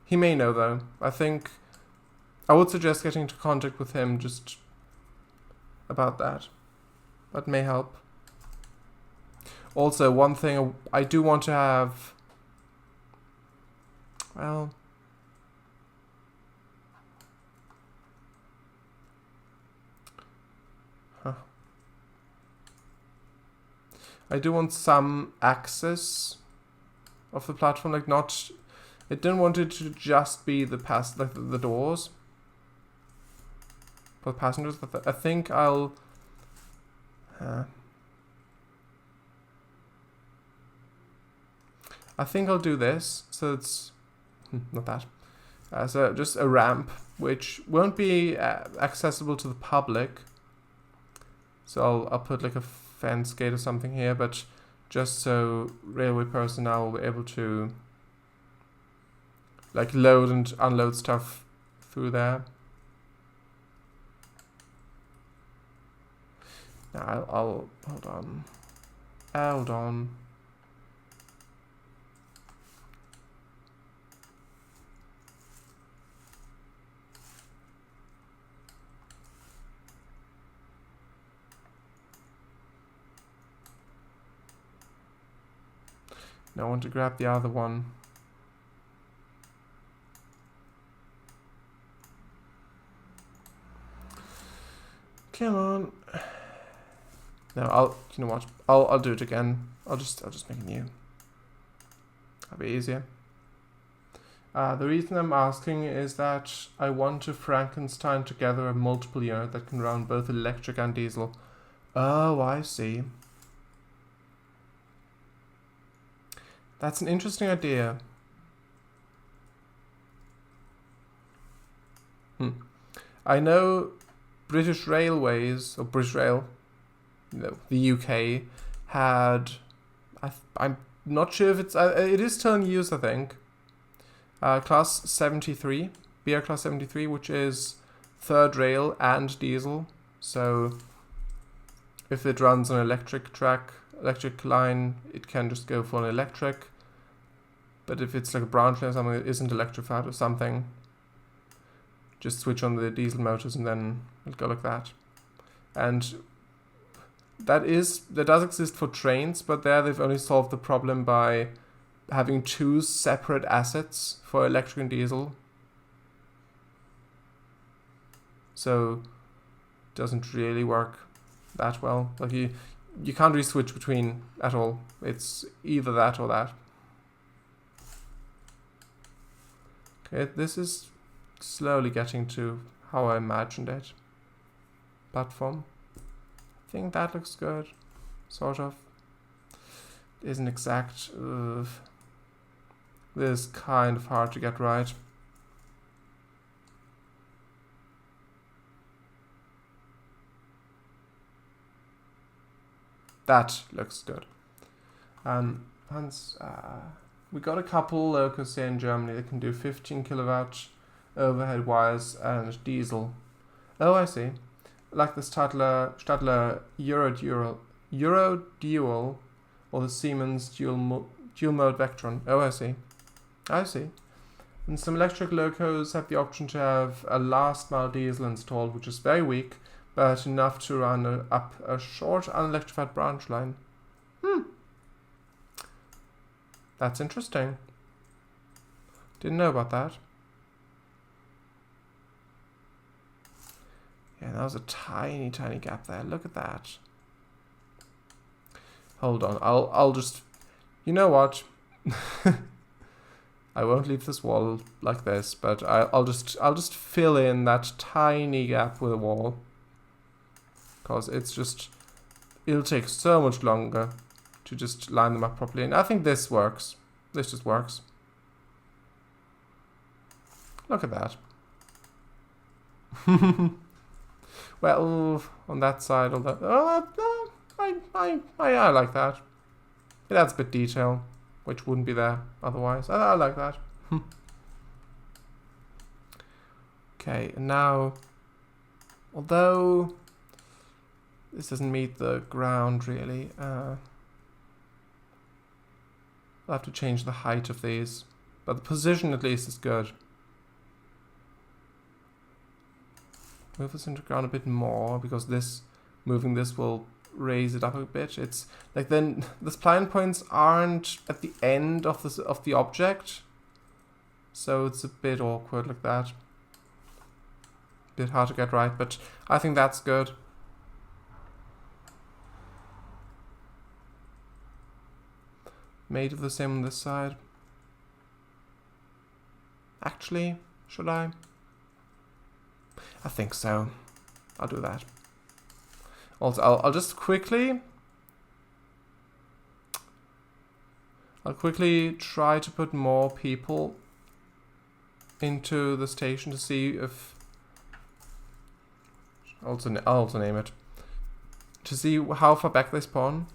He may know though. I would suggest getting into contact with him just about that. That may help. Also, one thing I do want to have... Well... I do want some access of the platform, like not... I don't want it to just be the the doors for the passengers. I think I'll... I think I'll do this, so it's... not that. So just a ramp, which won't be accessible to the public. So I'll put like a fence gate or something here, but just so railway personnel will be able to like load and unload stuff through there. Now I'll hold on. Now I want to grab the other one. Come on. No, you know what? I'll do it again. I'll just make it new. That'll be easier. The reason I'm asking is that I want to Frankenstein together a multiple unit that can run both electric and diesel. Oh, I see. That's an interesting idea. I know British Railways, or British Rail, the UK, had... I'm not sure if it's... it is still in use, I think. Class 73, BR Class 73, which is third rail and diesel. So if it runs on electric track, electric line, it can just go full electric. But if it's like a branch line or something that isn't electrified or something, just switch on the diesel motors and then it'll go like that. And that does exist for trains, but there they've only solved the problem by having two separate assets for electric and diesel. So it doesn't really work that well. Like you can't really switch between at all. It's either that or that. Okay, this is slowly getting to how I imagined it. Platform. I think that looks good. Sort of. Isn't exact. This is kind of hard to get right. That looks good. Hans, we got a couple locos here in Germany that can do 15 kilowatt overhead wires and diesel. Oh, I see. Like the Stadler Euro Dual or the Siemens dual mode Vectron. Oh, I see. I see. And some electric locos have the option to have a last mile diesel installed, which is very weak, but enough to run up a short unelectrified branch line. That's interesting. Didn't know about that. Yeah, that was a tiny, tiny gap there. Look at that. Hold on. I'll just... You know what? I won't leave this wall like this, but I'll just fill in that tiny gap with a wall. Because it'll take so much longer to just line them up properly. And I think this works. This just works. Look at that. Well, on that side, on that... I like that. It adds a bit of detail, which wouldn't be there otherwise. I like that. Okay, and now... Although... This doesn't meet the ground, really. I'll have to change the height of these. But the position, at least, is good. Move this into ground a bit more, because moving this will raise it up a bit. It's like then the spline points aren't at the end of the object. So it's a bit awkward like that. Bit hard to get right, but I think that's good. Made of the same on this side. Actually, should I? I think so. I'll do that. Also, I'll just quickly... I'll quickly try to put more people into the station to see if... I'll also name it. To see how far back they spawn.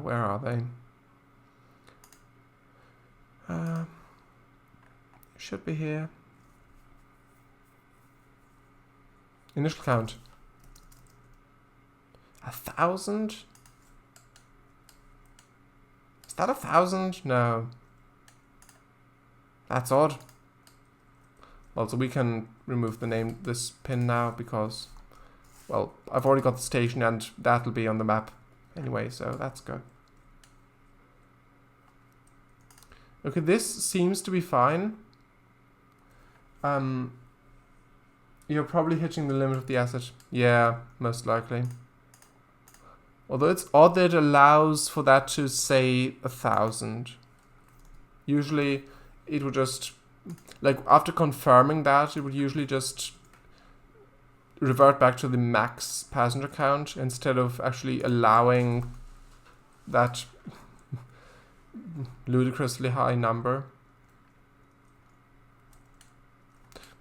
Where are they? Should be here. Initial count. 1,000? Is that 1,000? No. That's odd. Also, we can remove this pin now because, well, I've already got the station and that'll be on the map anyway, so that's good. Okay, this seems to be fine. You're probably hitting the limit of the asset. Yeah, most likely. Although it's odd that it allows for that to say 1,000. Usually it would just, like after confirming that, it would usually just revert back to the max passenger count instead of actually allowing that ludicrously high number.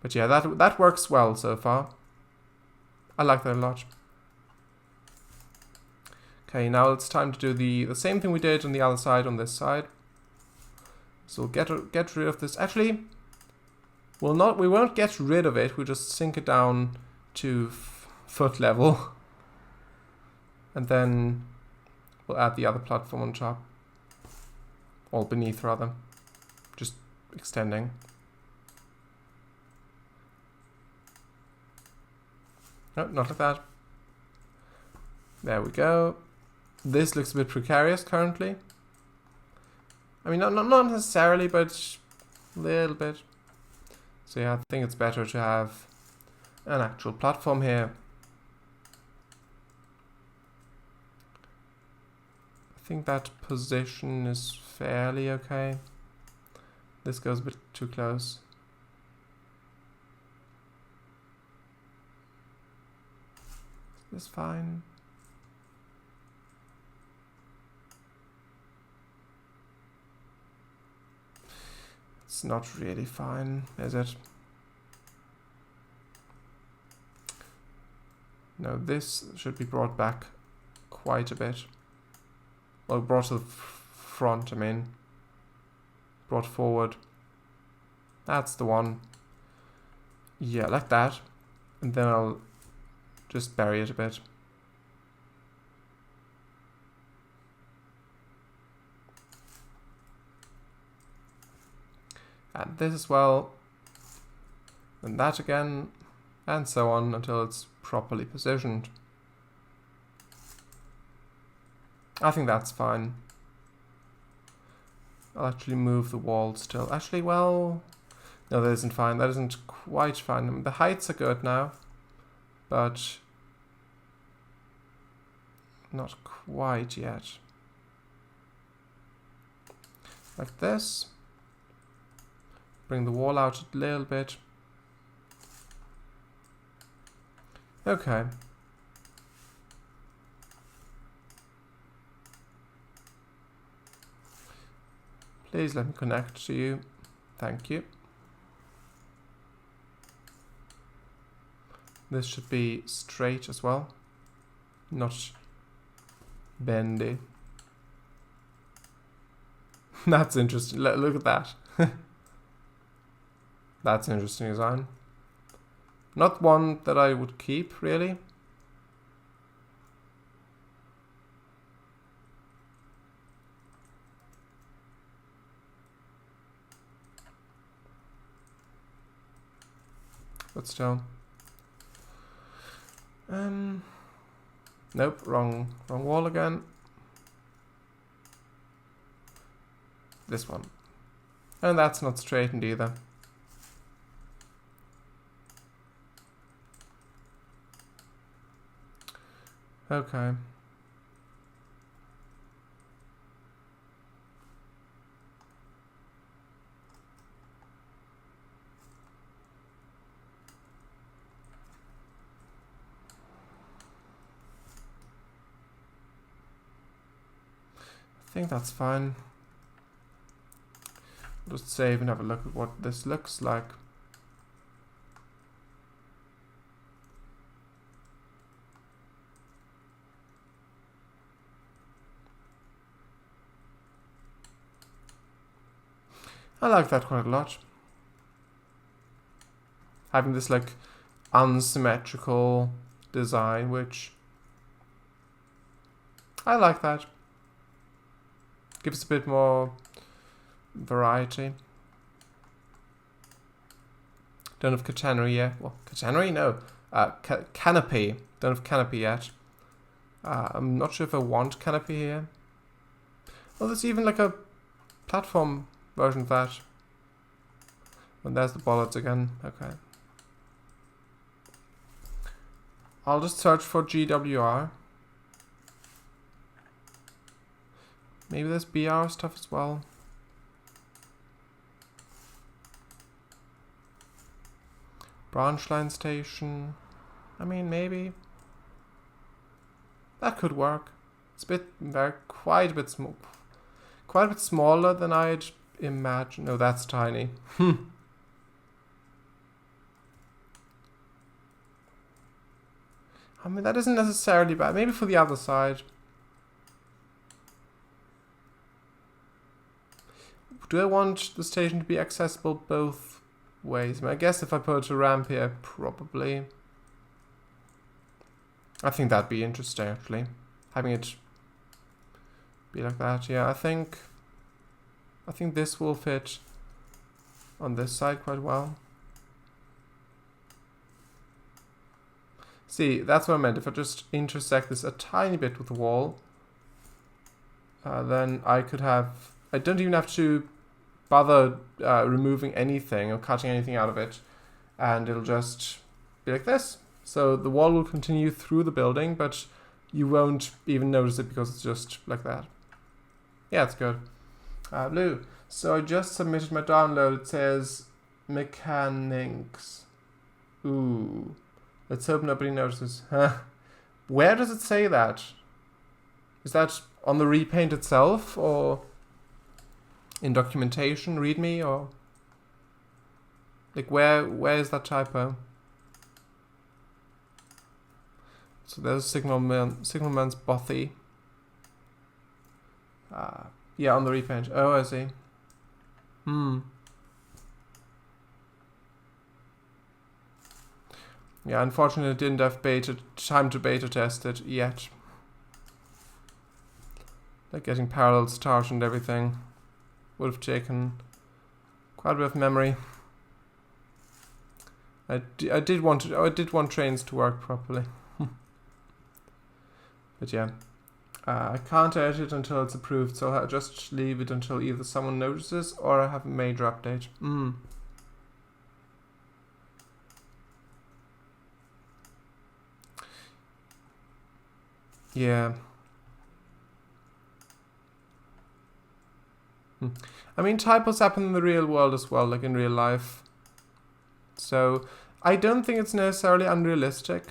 But yeah, that works well so far. I like that a lot. Okay, now it's time to do the same thing we did on the other side, on this side. So get rid of this. Actually, we won't get rid of it. We'll just sink it down to foot level. And then we'll add the other platform on top. Or beneath, rather. Just extending. No, not like that. There we go. This looks a bit precarious currently. I mean, not necessarily, but a little bit. So yeah, I think it's better to have an actual platform here. I think that position is fairly okay. This goes a bit too close. Is this fine? It's not really fine, is it? No, this should be brought back quite a bit. Well, brought to the front, I mean. Brought forward. That's the one. Yeah, like that. And then I'll just bury it a bit. And this as well. And that again. And so on until it's properly positioned. I think that's fine. I'll actually move the wall still. Actually, well, no, that isn't fine. That isn't quite fine. I mean, the heights are good now, but not quite yet. Like this. Bring the wall out a little bit. Okay. Please let me connect to you. Thank you. This should be straight as well, not bendy. That's interesting. Look at that. That's an interesting design. Not one that I would keep, really. But still. Nope, wrong wall again. This one. And that's not straightened either. Okay. I think that's fine. Just save and have a look at what this looks like. I like that quite a lot. Having this like unsymmetrical design, which I like that. Gives a bit more variety. Don't have catenary yet. Well, catenary? No. Canopy. Don't have canopy yet. I'm not sure if I want canopy here. Oh, there's even like a platform version of that. And there's the bollards again. Okay. I'll just search for GWR. Maybe there's BR stuff as well. Branch line station. I mean, maybe. That could work. It's a bit, quite a bit smaller than I'd imagine. Oh, that's tiny. I mean, that isn't necessarily bad. Maybe for the other side. Do I want the station to be accessible both ways? I mean, I guess if I put a ramp here, probably. I think that'd be interesting, actually. Having it be like that. Yeah, I think this will fit on this side quite well. See, that's what I meant. If I just intersect this a tiny bit with the wall, then I could have... I don't even have to bother removing anything or cutting anything out of it. And it'll just be like this. So the wall will continue through the building, but you won't even notice it because it's just like that. Yeah, it's good. Blue. So I just submitted my download. It says mechanics. Ooh. Let's hope nobody notices. Where does it say that? Is that on the repaint itself, or in documentation, readme, or like where is that typo? So there's Signalman's bothy. Yeah, on the repaint. Oh, I see. Yeah, unfortunately, I didn't have time to beta test it yet. Like getting parallel start and everything would have taken quite a bit of memory. I did want Trainz to work properly. But yeah, I can't edit it until it's approved, so I'll just leave it until either someone notices or I have a major update. Yeah. I mean, typos happen in the real world as well, like in real life. So I don't think it's necessarily unrealistic.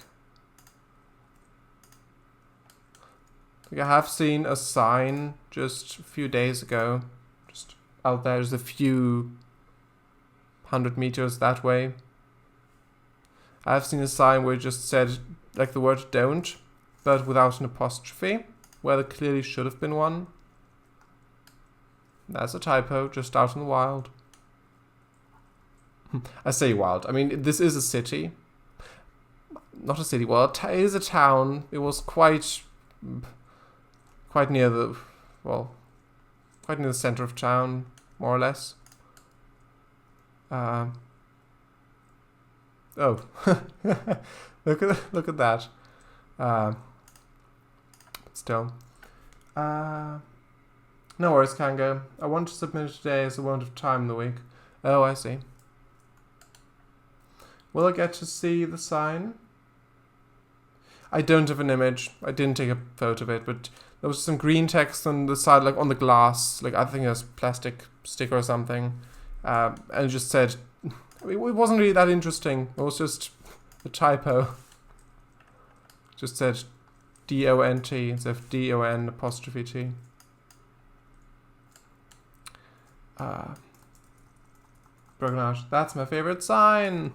Like I have seen a sign just a few days ago, just out there, just a few 100 meters that way. I've seen a sign where it just said like the word don't, but without an apostrophe, where there clearly should have been one. That's a typo, just out in the wild. I say wild, I mean, this is a city. Not a city, well, it is a town. It was quite near the, quite near the center of town, more or less. Oh, look at that. Still, no worries, Kango. I want to submit it today as I won't have time in the week. Oh, I see. Will I get to see the sign? I don't have an image. I didn't take a photo of it, but there was some green text on the side, like on the glass, like I think it was plastic sticker or something, and it just said, I mean, it wasn't really that interesting. It was just a typo. It just said D-O-N-T instead of D-O-N apostrophe T. Broken out. That's my favorite sign.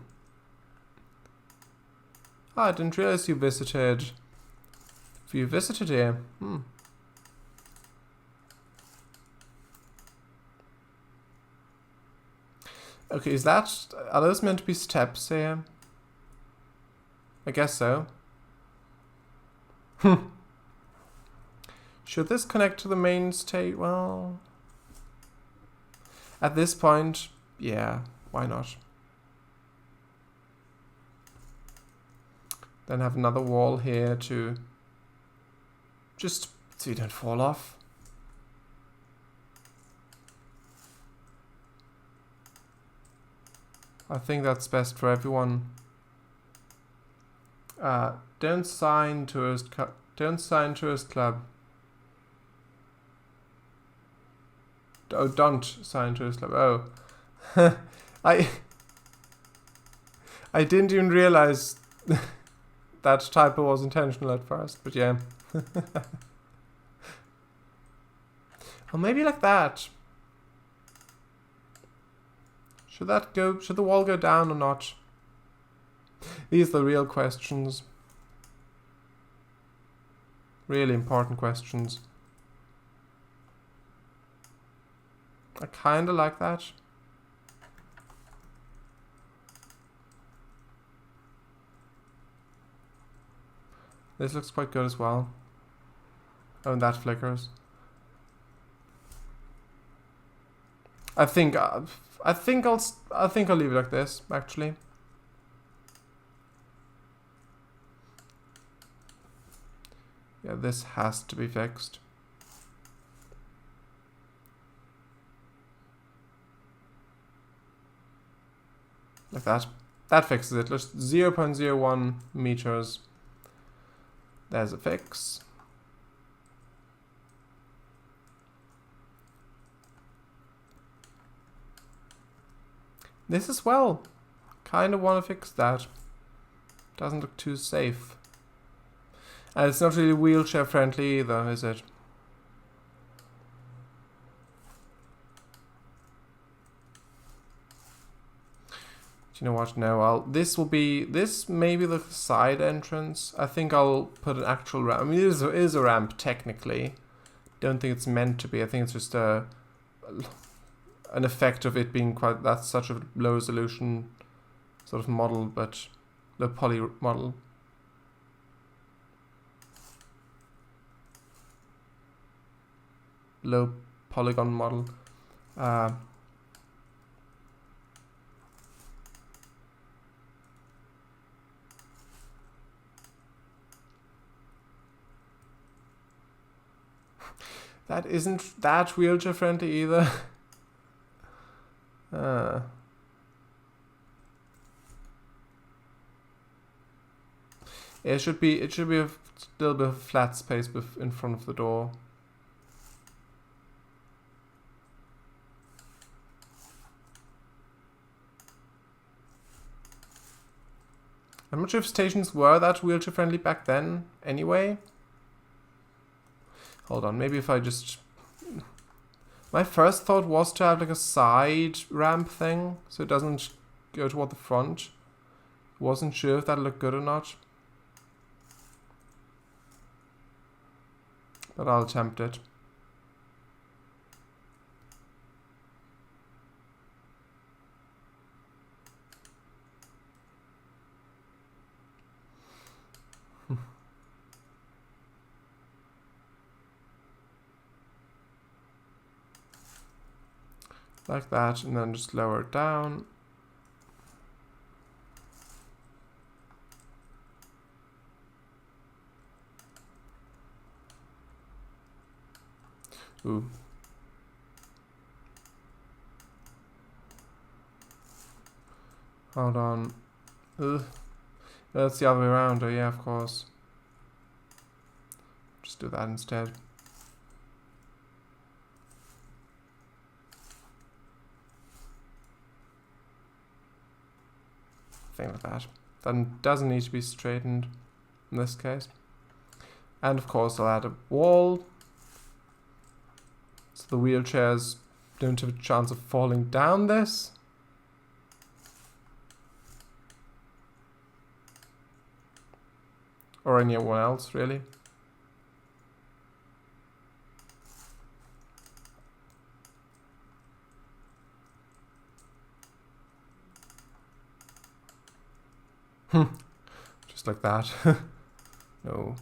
Oh, I didn't realize you visited. Have you visited here? Okay, are those meant to be steps here? I guess so. Should this connect to the main stage? Well, at this point, yeah, why not? Then have another wall here to just so you don't fall off. I think that's best for everyone. Don't sign tourist club. Oh, don't sign tourist club. Oh, I didn't even realize that typo was intentional at first, but yeah. Or maybe like that. Should the wall go down or not? These are the real questions. Really important questions. I kinda like that. This looks quite good as well. Oh, and that flickers. I think I'll leave it like this, actually. Yeah, this has to be fixed. Like that. That fixes it. Just 0.01 meters. There's a fix. This as well. Kind of want to fix that. Doesn't look too safe. And it's not really wheelchair friendly either, is it? You know what? No, this may be the side entrance. I think I'll put an actual ramp. I mean, it is a ramp technically. Don't think it's meant to be. I think it's just an effect of it being that's such a low resolution sort of model, but low poly model. Low polygon model. That isn't that wheelchair friendly either. It should be a little bit of flat space in front of the door. I'm not sure if stations were that wheelchair friendly back then anyway. Hold on, maybe if I just... My first thought was to have like a side ramp thing, so it doesn't go toward the front. Wasn't sure if that looked good or not. But I'll attempt it. Like that, and then just lower it down. Ooh. Hold on. Ugh. That's the other way around, oh yeah, of course. Just do that instead. Like that. That doesn't need to be straightened in this case. And of course I'll add a wall so the wheelchairs don't have a chance of falling down this. Or anyone else really. Just like that. No.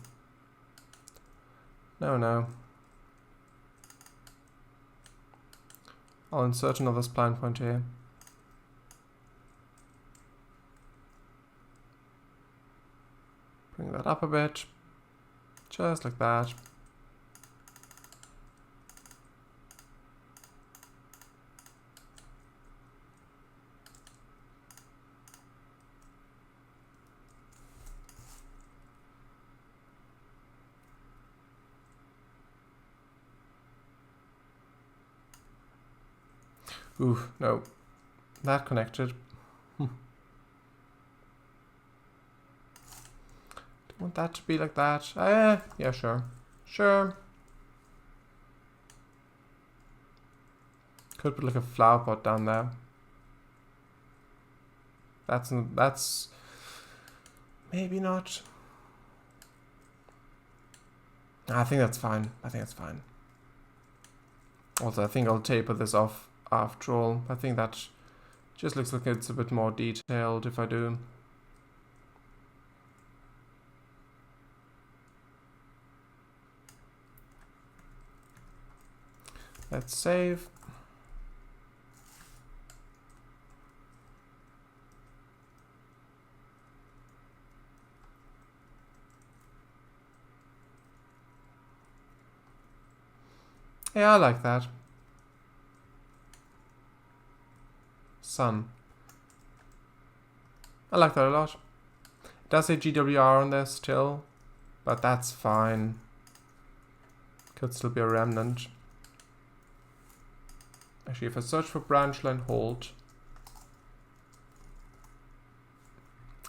No. I'll insert another spline point here. Bring that up a bit. Just like that. Ooh, no. That connected. Do you want that to be like that? Yeah, sure. Sure. Could put like a flower pot down there. That's maybe not. I think that's fine. Also, I think I'll taper this off after all. I think that just looks like it's a bit more detailed if I do. Let's save. Yeah, I like that. Sun. I like that a lot. It does say GWR on there still, but that's fine. Could still be a remnant. Actually, if I search for branch line halt,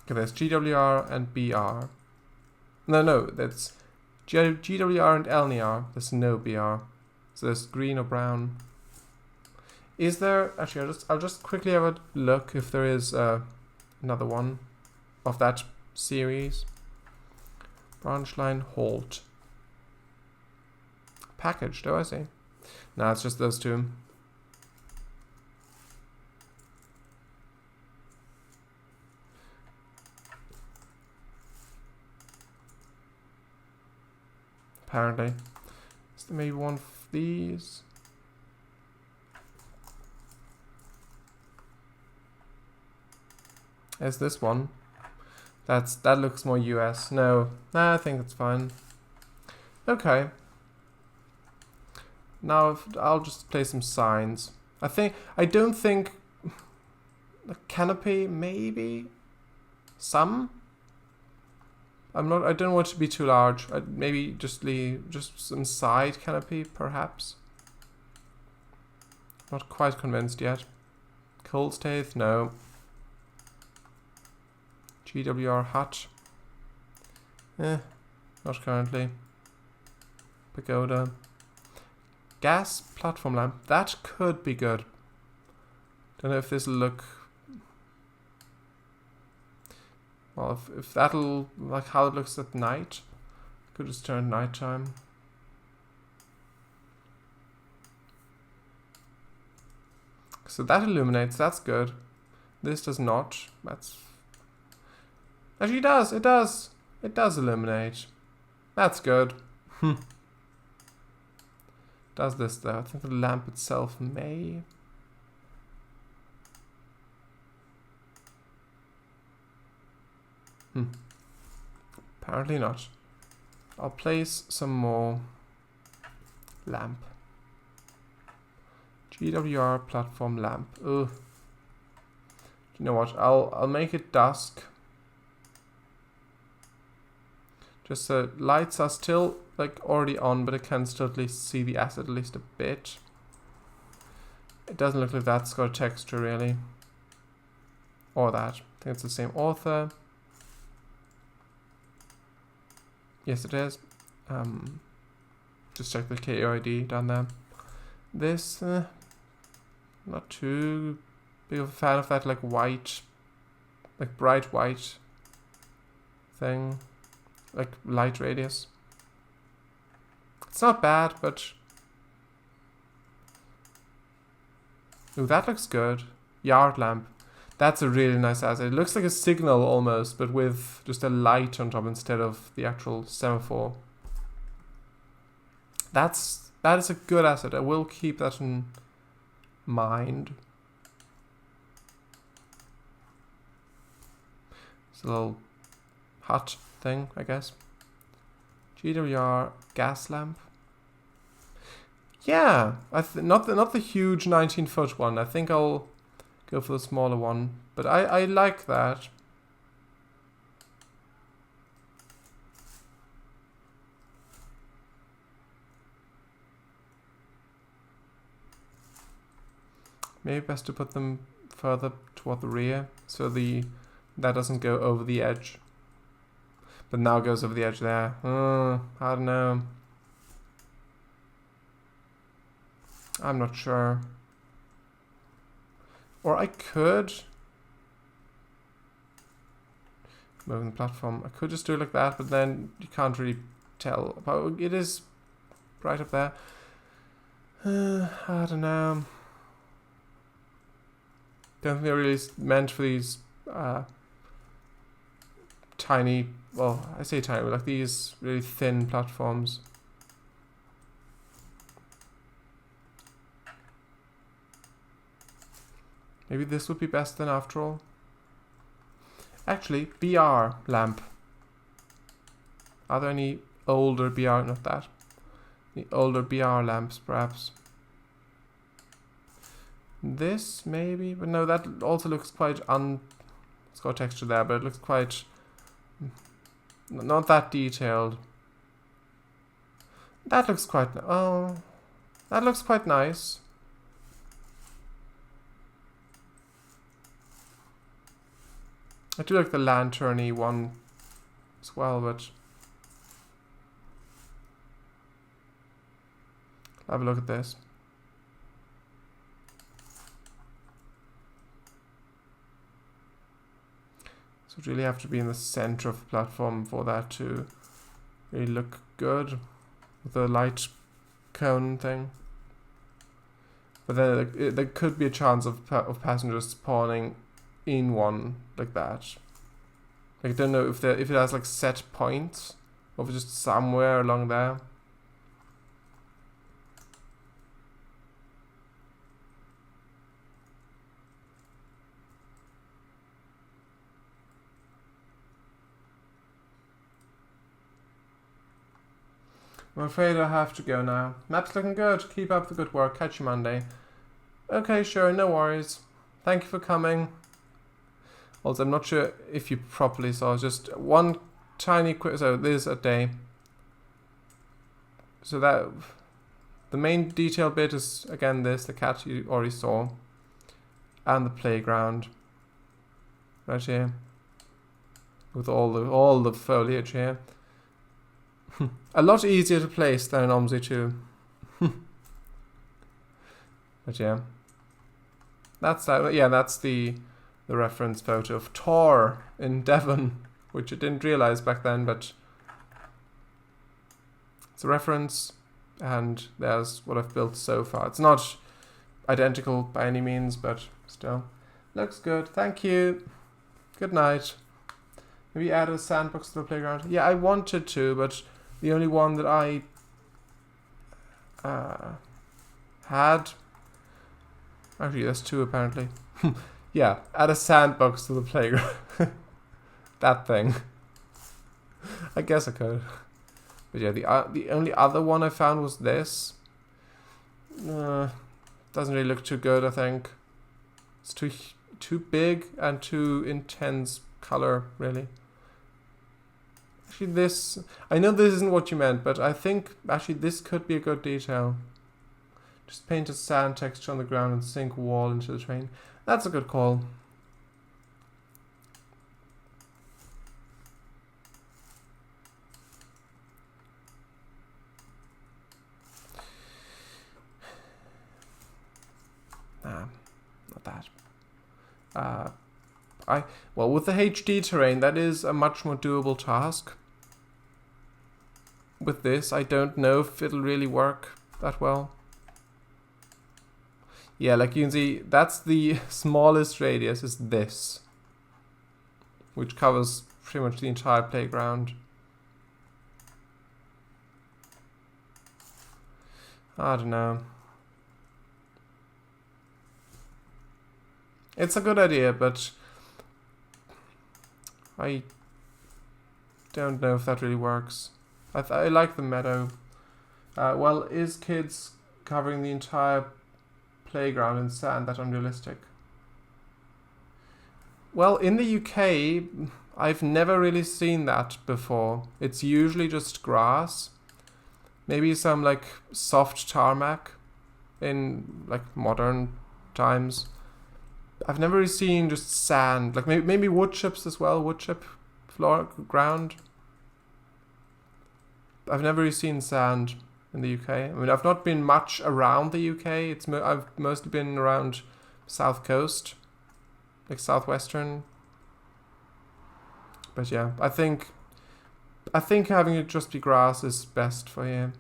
okay, there's GWR and BR. No, that's GWR and LNR. There's no BR. So there's green or brown. Is there, actually, I'll just quickly have a look if there is another one of that series. Branch line halt. Packaged, oh I see. No, it's just those two. Apparently. Is there maybe one of these? There's this one. That looks more US. No, I think that's fine. Okay. Now I'll just place some signs. I don't think a canopy, maybe some. I don't want it to be too large. Maybe just some side canopy, perhaps. Not quite convinced yet. Cold Stave, no. GWR hut. Not currently. Pagoda. Gas platform lamp. That could be good. Don't know if this will look... Well, if that'll... like how it looks at night. Could just turn nighttime. So that illuminates. That's good. This does not. That's... Actually, it does. It does illuminate. That's good. Does this though? I think the lamp itself may. Apparently not. I'll place some more lamp. GWR platform lamp. Ugh. You know what? I'll make it dusk. Just so lights are still like already on, but I can still at least see the asset at least a bit. It doesn't look like that's got a texture really. Or that. I think it's the same author. Yes, it is. Just check the KOID down there. This, not too big of a fan of that like white, like bright white thing. Like light radius. It's not bad, but... Ooh, that looks good. Yard lamp. That's a really nice asset. It looks like a signal almost, but with just a light on top instead of the actual semaphore. That is a good asset. I will keep that in mind. It's a little hut thing, I guess. GWR gas lamp. Yeah, not the huge 19-foot one. I think I'll go for the smaller one. But I like that. Maybe best to put them further toward the rear so that doesn't go over the edge. But now it goes over the edge there. I don't know. I'm not sure. Or I could... Moving the platform. I could just do it like that, but then you can't really tell. But it is right up there. I don't know. Don't think they're really meant for these tiny, well, I say tiny, but like these really thin platforms. Maybe this would be best then after all. Actually, BR lamp. Are there any older BR, not that. The older BR lamps perhaps. This maybe, but no, that also looks quite it's got texture there, but it looks quite not that detailed. That looks quite that looks quite nice. I do like the lantern-y one as well, but have a look at this. So it really have to be in the center of the platform for that to really look good with the light cone thing. But then there could be a chance of passengers spawning in one like that. Like, I don't know if it has like set points or if it's just somewhere along there. I'm afraid I have to go now. Map's looking good. Keep up the good work. Catch you Monday. Okay, sure, no worries. Thank you for coming. Also, I'm not sure if you properly saw, just one tiny quick, so this a day. So that, the main detail bit is, again, this, the cat you already saw. And the playground. Right here. With all the foliage here. A lot easier to place than in OMSI 2. But yeah. That's that. Yeah, that's the reference photo of Tor in Devon, which I didn't realize back then, but it's a reference, and there's what I've built so far. It's not identical by any means, but still. Looks good. Thank you. Good night. Maybe add a sandbox to the playground. Yeah, I wanted to, but the only one that I had... Actually, there's two apparently. Yeah, add a sandbox to the playground. That thing. I guess I could. But yeah, the only other one I found was this. Doesn't really look too good, I think. It's too big and too intense color, really. Actually, this... I know this isn't what you meant, but I think actually this could be a good detail. Just paint a sand texture on the ground and sink wall into the train. That's a good call. Nah, not that. Well, with the HD terrain, that is a much more doable task. With this, I don't know if it'll really work that well. Yeah, like you can see, that's the smallest radius, is this. Which covers pretty much the entire playground. I don't know. It's a good idea, but I don't know if that really works. I like the meadow. Well, is kids covering the entire playground in sand that unrealistic? Well, in the UK, I've never really seen that before. It's usually just grass. Maybe some like soft tarmac in like modern times. I've never really seen just sand. Like maybe wood chips as well, wood chip floor ground. I've never really seen sand in the UK. I mean, I've not been much around the UK. I've mostly been around South Coast, like southwestern. But yeah, I think having it just be grass is best for here.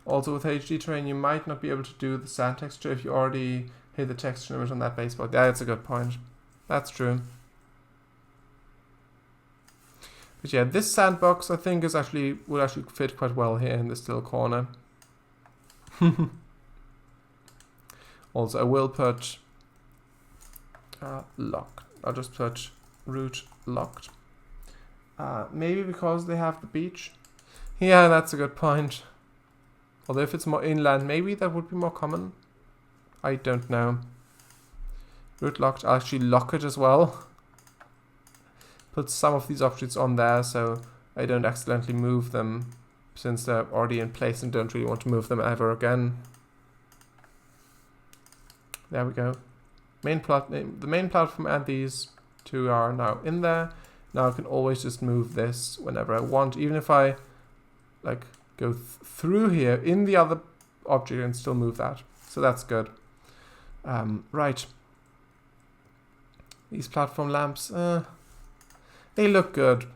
Also, with HD terrain, you might not be able to do the sand texture if you already hit the texture limit on that base block. Yeah, that's a good point. That's true. But yeah, this sandbox I think is would actually fit quite well here in this little corner. Also, I will put locked. I'll just put route locked. Maybe because they have the beach. Yeah, that's a good point. Although if it's more inland, maybe that would be more common. I don't know. Route locked. I'll actually lock it as well. Put some of these objects on there so I don't accidentally move them, since they're already in place and don't really want to move them ever again. There we go. The main platform and these two are now in there. Now I can always just move this whenever I want, even if I like go through here in the other object and still move that. So that's good. Right. These platform lamps, they look good.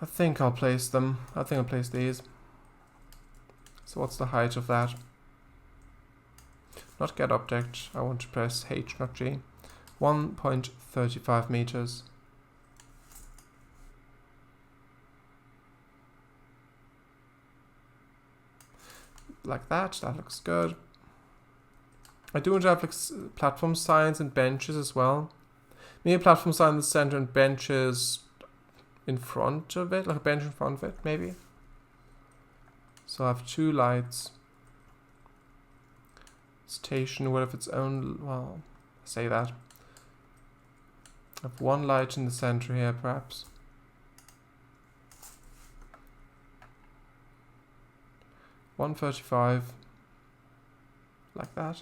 I think I'll place them. I think I'll place these. So what's the height of that? Not get object. I want to press H, not G. 1.35 meters. Like that. That looks good. I do want to have like platform signs and benches as well. Maybe a platform sign in the center and benches in front of it, like a bench in front of it, maybe. So I have two lights. Station will have its own, well, say that. I have one light in the center here, perhaps. $1.35, like that.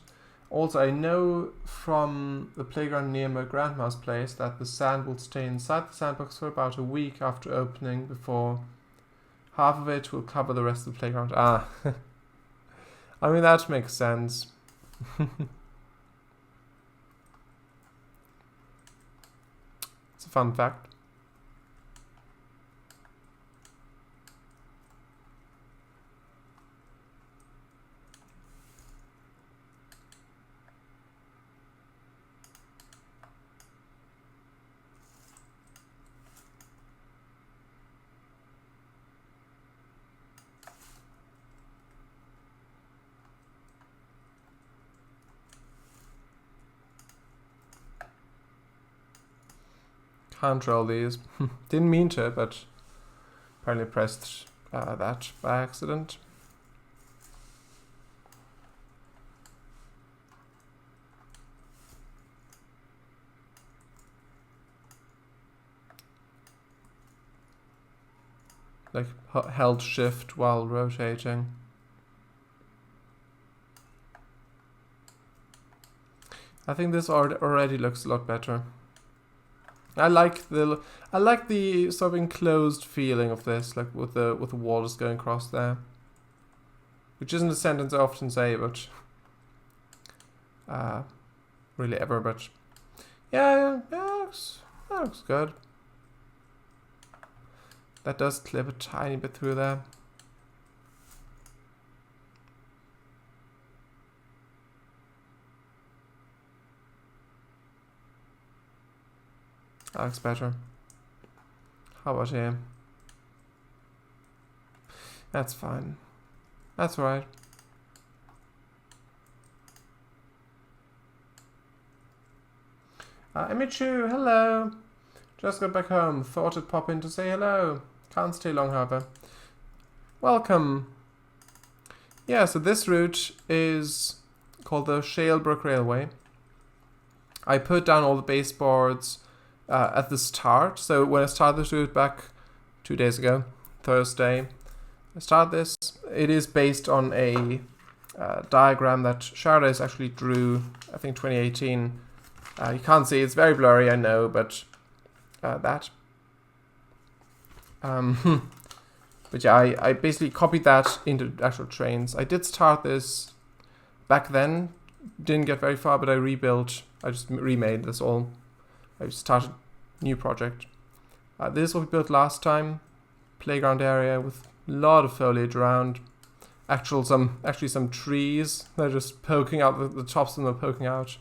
Also, I know from the playground near my grandma's place that the sand will stay inside the sandbox for about a week after opening, before half of it will cover the rest of the playground. Ah, I mean, that makes sense. It's a fun fact. Can't roll these. Didn't mean to, but apparently pressed that by accident. Like held shift while rotating. I think this already looks a lot better. I like the sort of enclosed feeling of this, like with the walls going across there, which isn't a sentence I often say, but really ever. But yeah, that looks good. That does clip a tiny bit through there. That looks better. How about here? That's fine. That's right. Emichu, hello. Just got back home. Thought I'd pop in to say hello. Can't stay long, however. Welcome. Yeah, so this route is called the Shalebrook Railway. I put down all the baseboards at the start. So when I started this route back 2 days ago, Thursday, I started this. It is based on a diagram that Shardays actually drew, I think 2018. You can't see, it's very blurry, I know, but that. But yeah, I basically copied that into actual Trainz. I did start this back then, didn't get very far, but I just remade this all. I started a new project. This is what we built last time. Playground area with a lot of foliage around. Actually some trees. They're just poking out, the tops of them are poking out.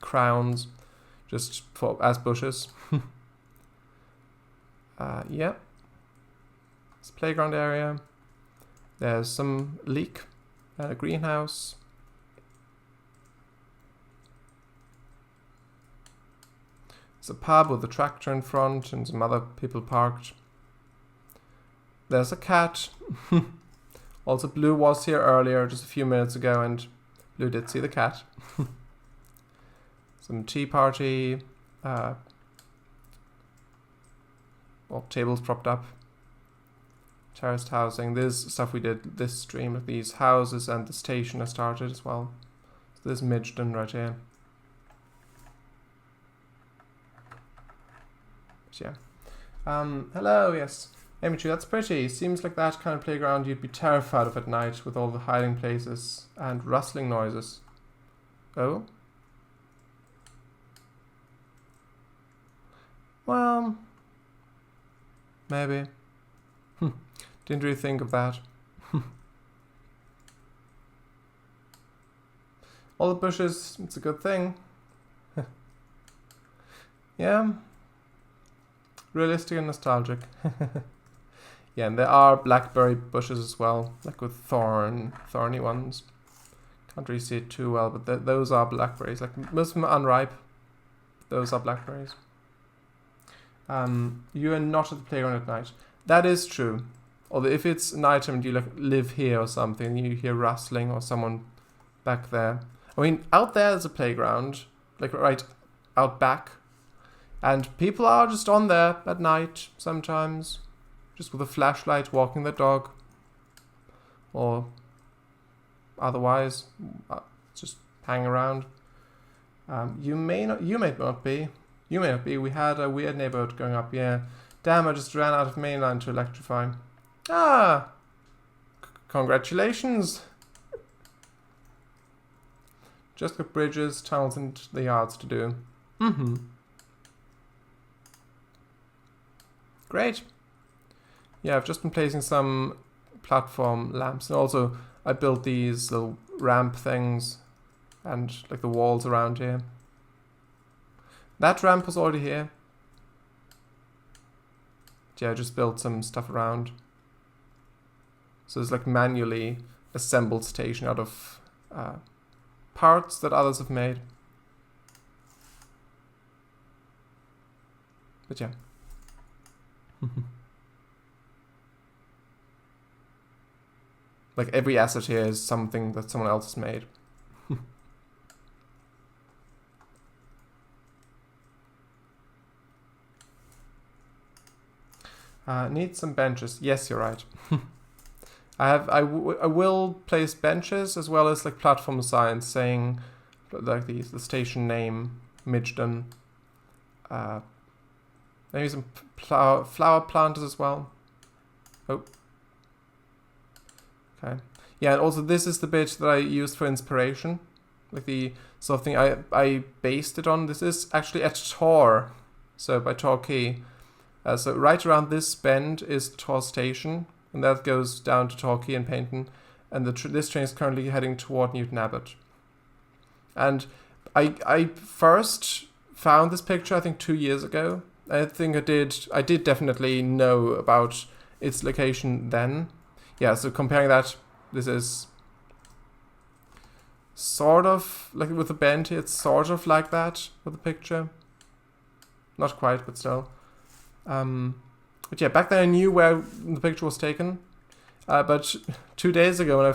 Crowns, just as bushes. Yeah. It's a playground area. There's some leek, a greenhouse. There's a pub with a tractor in front and some other people parked. There's a cat. Also, Blue was here earlier, just a few minutes ago, and Blue did see the cat. Some tea party. Tables propped up. Terraced housing. This stuff we did this stream of these houses, and the station I started as well. So there's Midgeton right here. But yeah. Hello, yes. Amichu, that's pretty. Seems like that kind of playground you'd be terrified of at night with all the hiding places and rustling noises. Oh? Well, maybe. Didn't really think of that. All the bushes, it's a good thing. Yeah. Realistic and nostalgic. Yeah, and there are blackberry bushes as well, like with thorny ones. Can't really see it too well, but those are blackberries. Like most of them are unripe. Those are blackberries. You are not at the playground at night. That is true. Although if it's night and you live here or something, you hear rustling or someone back there. I mean, out there is a playground, like right out back. And people are just on there at night sometimes. Just with a flashlight, walking the dog. Or otherwise, just hang around. You may not be. You may not be. We had a weird neighborhood going up, yeah. Damn, I just ran out of mainline to electrify. Ah! Congratulations! Just got bridges, tunnels, and the yards to do. Mm-hmm. Great. Yeah, I've just been placing some platform lamps. And also, I built these little ramp things and like the walls around here. That ramp was already here. Yeah, I just built some stuff around. So it's like manually assembled station out of parts that others have made. But yeah. Like every asset here is something that someone else has made. Need some benches. Yes, you're right. I will place benches as well as like platform signs saying like the station name, Midgeton. Maybe some flower planters as well. Oh. Okay. Yeah, and also this is the bit that I used for inspiration. Like the sort of thing I based it on. This is actually at Tor. So by Torquay. So right around this bend is Tor Station. And that goes down to Torquay and Paynton. And this train is currently heading toward Newton Abbot. And I first found this picture, I think 2 years ago. I think I did definitely know about its location then. Yeah, so comparing that, this is sort of, like with the bend here, it's sort of like that with the picture. Not quite, but still. But yeah, back then I knew where the picture was taken. But 2 days ago when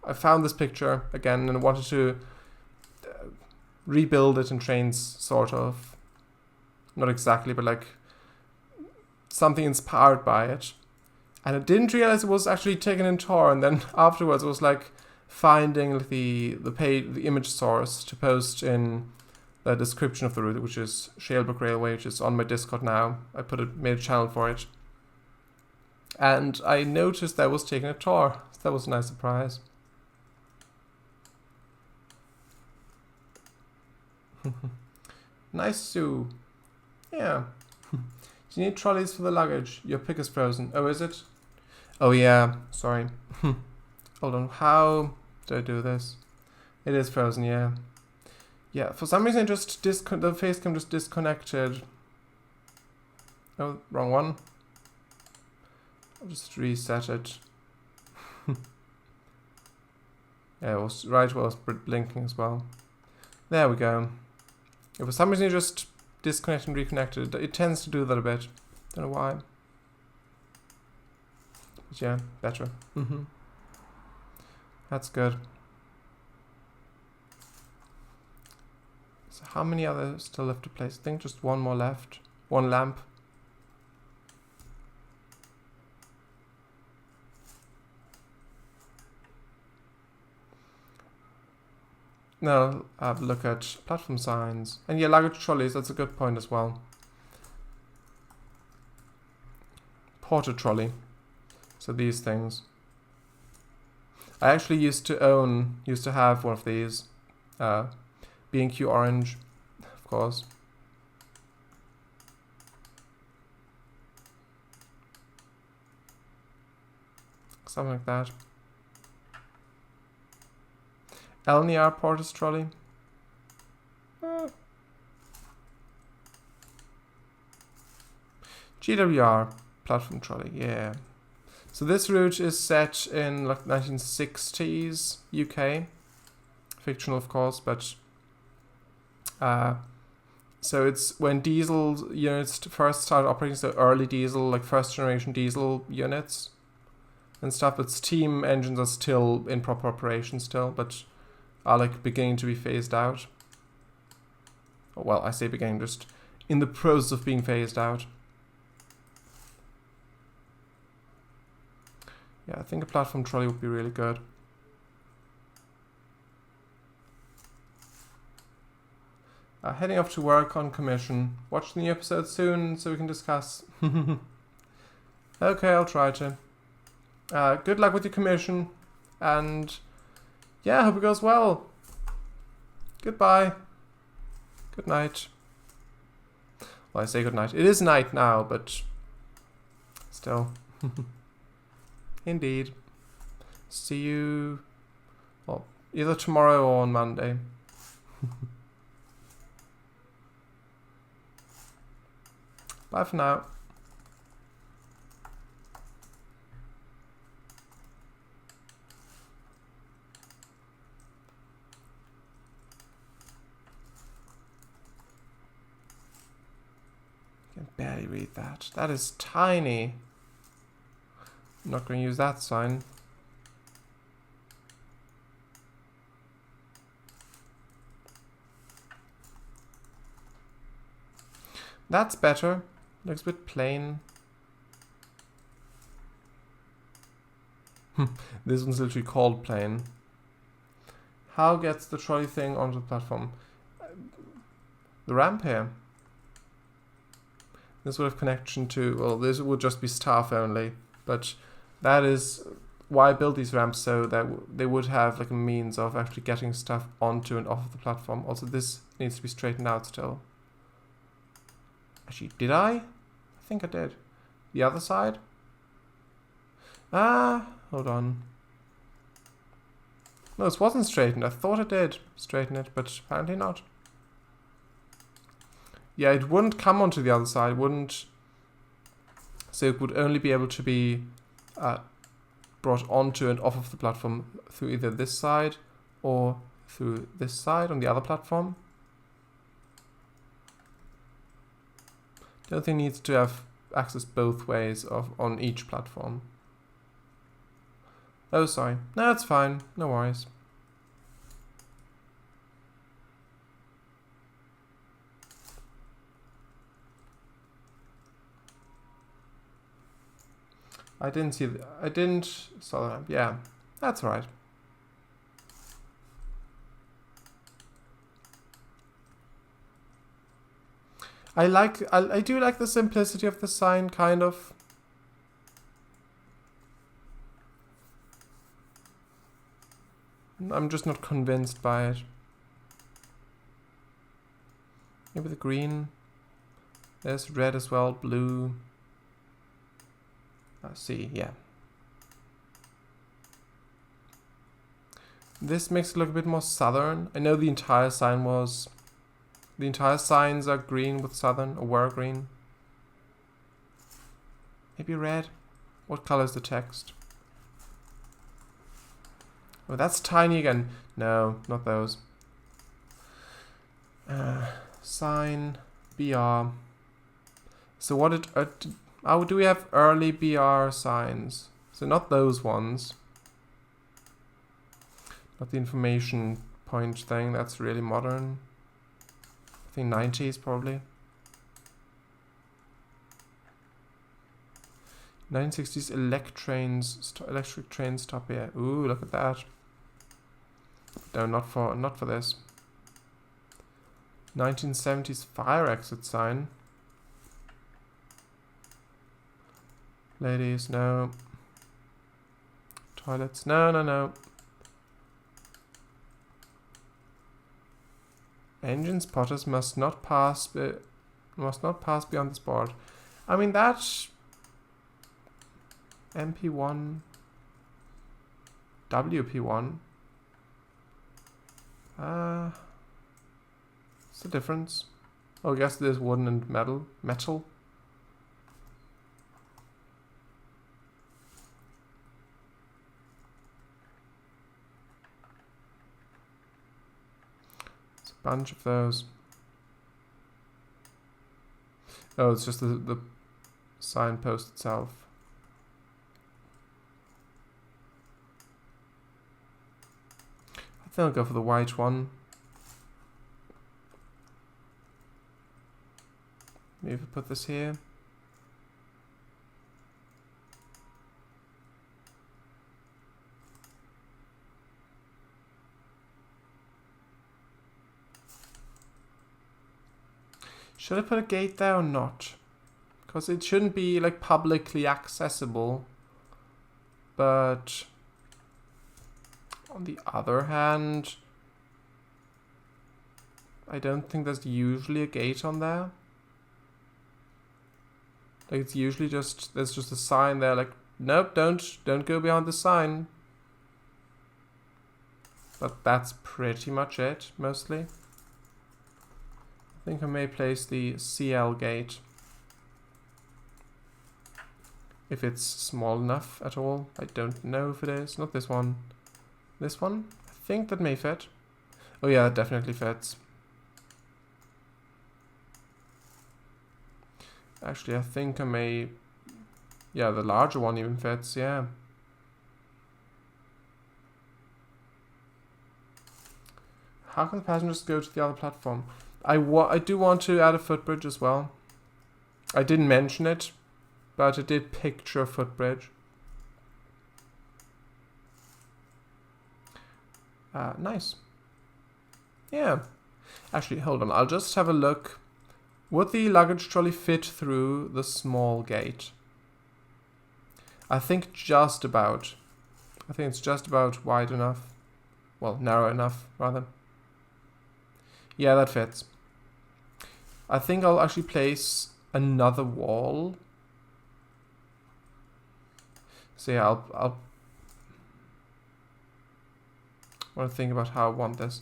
I found this picture again and wanted to rebuild it in Trainz, sort of. Not exactly, but like something inspired by it. And I didn't realize it was actually taken in Tor, and then afterwards it was like finding the image source to post in the description of the route, which is Shalebrook Railway, which is on my Discord now. I made a channel for it. And I noticed that was taken at Tor. So that was a nice surprise. Nice Sue. Yeah. Do you need trolleys for the luggage? Your pick is frozen. Oh, is it? Oh, yeah. Sorry. Hold on. How did I do this? It is frozen, yeah. Yeah, for some reason, the facecam just disconnected. Oh, wrong one. I'll just reset it. Yeah, it was right while I was blinking as well. There we go. If for some reason you just disconnect and reconnect it tends to do that a bit. Don't know why. But yeah, better. That's good. So how many others still left to place? I think just one more left. One lamp. Now I'll have a look at platform signs. And yeah, luggage trolleys, that's a good point as well. Porter trolley. So these things. I actually used to have one of these. B&Q orange, of course. Something like that. LNR Porter's trolley. GWR platform trolley, yeah. So this route is set in like 1960s UK. Fictional, of course, but so it's when diesel units first started operating, so early diesel, like first generation diesel units and stuff, but steam engines are still in proper operation still, but are like beginning to be phased out. Well, I say beginning, just in the process of being phased out. Yeah, I think a platform trolley would be really good. Heading off to work on commission. Watch the new episode soon so we can discuss. Okay, I'll try to. Good luck with your commission. And yeah, hope it goes well. Goodbye. Good night. Well, I say good night. It is night now, but still. Indeed. See you, well, either tomorrow or on Monday. Bye for now. I can barely read that. That is tiny. I'm not going to use that sign. That's better. Looks a bit plain. This one's literally called plain. How gets the trolley thing onto the platform? The ramp here. This would have connection to, well, this would just be staff only, but that is why I built these ramps, so that they would have like a means of actually getting stuff onto and off of the platform. Also, this needs to be straightened out still. Actually, did I? I think I did. The other side? Hold on. No, this wasn't straightened. I thought I did straighten it, but apparently not. Yeah, it wouldn't come onto the other side. It wouldn't. So it would only be able to be brought onto and off of the platform through either this side or through this side on the other platform. Don't think it needs to have access both ways on each platform. Oh, sorry. No, it's fine. No worries. I didn't see I didn't saw that. Yeah, that's right. I do like the simplicity of the sign, kind of. I'm just not convinced by it. Maybe the green. There's red as well, blue. See, yeah. This makes it look a bit more southern. I know the entire sign was... The entire signs are green with southern, or were green. Maybe red? What color is the text? Oh, that's tiny again. No, not those. Sign BR. So what oh, do we have early BR signs? So not those ones. Not the information point thing. That's really modern. I think 90s probably. 1960s electric train stop here. Ooh, look at that. No, not for this. 1970s fire exit sign. Ladies, no. Toilets, no, no, no. Engine spotters must not pass beyond this board. I mean that MP1 WP1. What's the difference? Oh, I guess there's wooden and metal. It's a bunch of those. Oh, it's just the signpost itself. I think I'll go for the white one. Maybe if I put this here. Should I put a gate there or not? Because it shouldn't be like publicly accessible. But on the other hand, I don't think there's usually a gate on there. Like it's usually just, there's just a sign there like, nope, don't go beyond the sign. But that's pretty much it, mostly. I think I may place the CL gate. If it's small enough at all. I don't know if it is. Not this one. This one? I think that may fit. Oh yeah, it definitely fits. Actually, I think I may... Yeah, the larger one even fits, yeah. How can the passengers go to the other platform? I do want to add a footbridge as well. I didn't mention it, but I did picture a footbridge. Nice. Yeah. Actually, hold on. I'll just have a look. Would the luggage trolley fit through the small gate? I think just about. I think it's just about wide enough. Well, narrow enough, rather. Yeah, that fits. I think I'll actually place another wall. So yeah, I'll want to think about how I want this.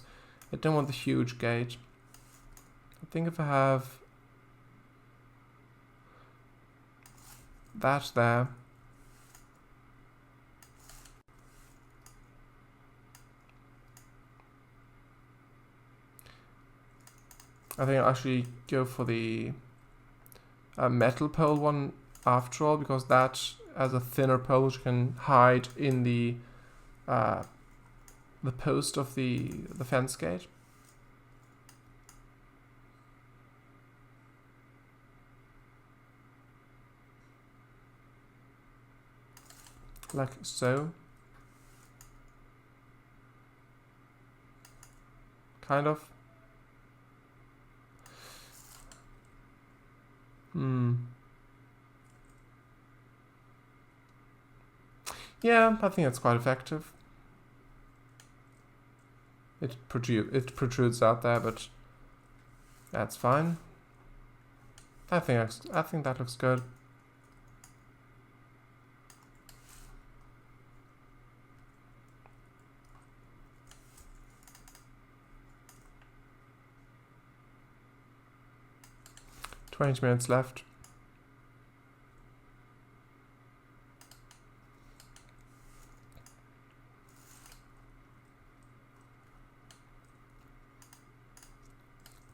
I don't want the huge gate. I think if I have that there. I think I'll actually go for the metal pole one after all, because that has a thinner pole which can hide in the post of the fence gate. Like so. Kind of. Yeah, I think that's quite effective. It protrudes out there, but that's fine. I think that looks good. $20 minutes left.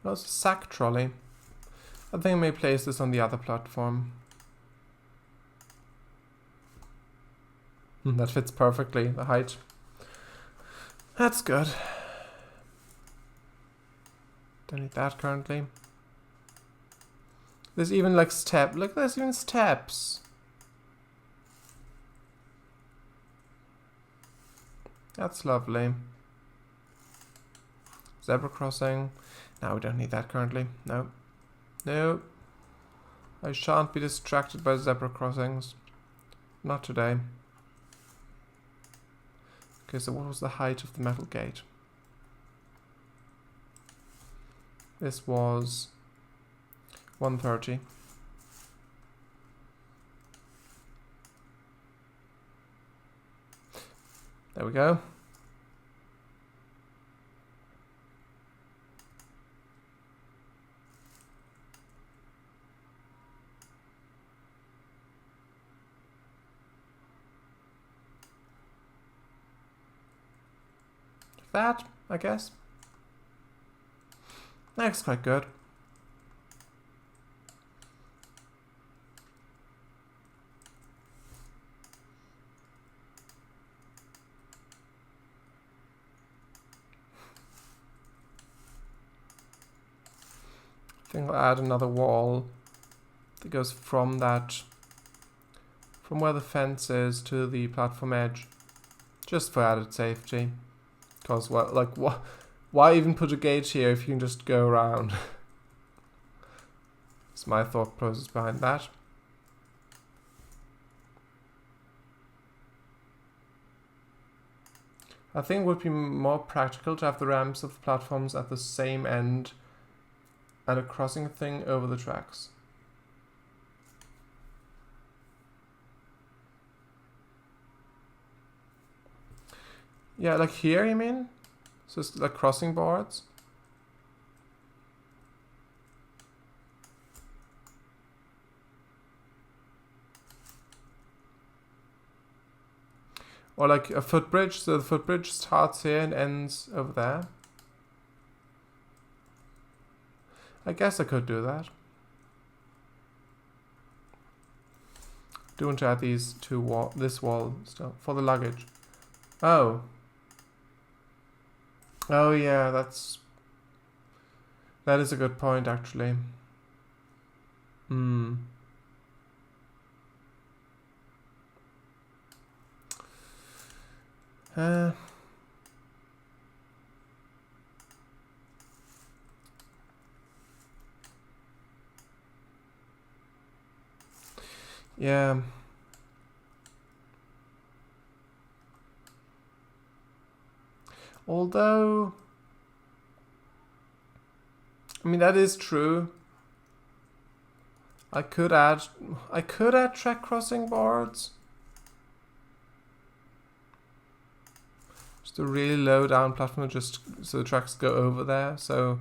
Oh, it's a sack trolley. I think I may place this on the other platform. That fits perfectly, the height. That's good. Don't need that currently. There's even like look, there's even steps. That's lovely. Zebra crossing. No, we don't need that currently. No. No. I shan't be distracted by zebra crossings. Not today. Okay, so what was the height of the metal gate? This was 130. There we go. Like that, I guess. That's quite good. I think I'll add another wall that goes from where the fence is to the platform edge, just for added safety. Because why even put a gate here if you can just go around? That's my thought process behind that. I think it would be more practical to have the ramps of the platforms at the same end and a crossing thing over the tracks. Yeah, like here, you mean? So it's like crossing boards? Or like a footbridge, so the footbridge starts here and ends over there. I guess I could do that. Do want to add these two this wall still for the luggage. Oh. Oh yeah, that is a good point actually. Yeah. Although, I mean, that is true. I could add track crossing boards. Just a really low down platform, just so the tracks go over there. So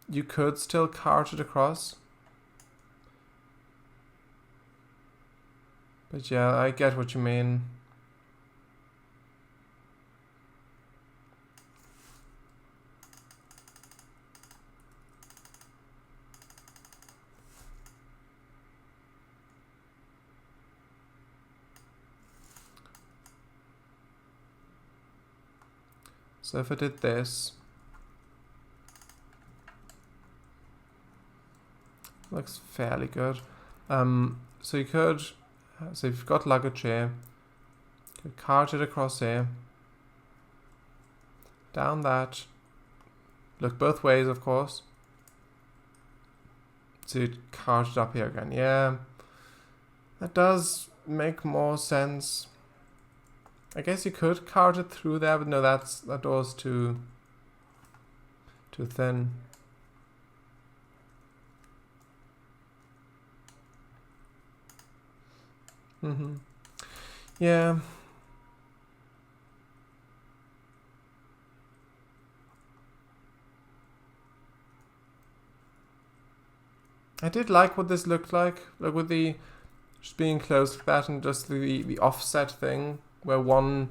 you could still cart it across. But yeah, I get what you mean. So if I did this, looks fairly good. So you could, so if you've got luggage here, you could cart it across here, down that, look both ways of course, so you'd cart it up here again. Yeah, that does make more sense. I guess you could cart it through there, but no, that door's too thin. Yeah. I did like what this looked like with the just being close like that, and just the offset thing where one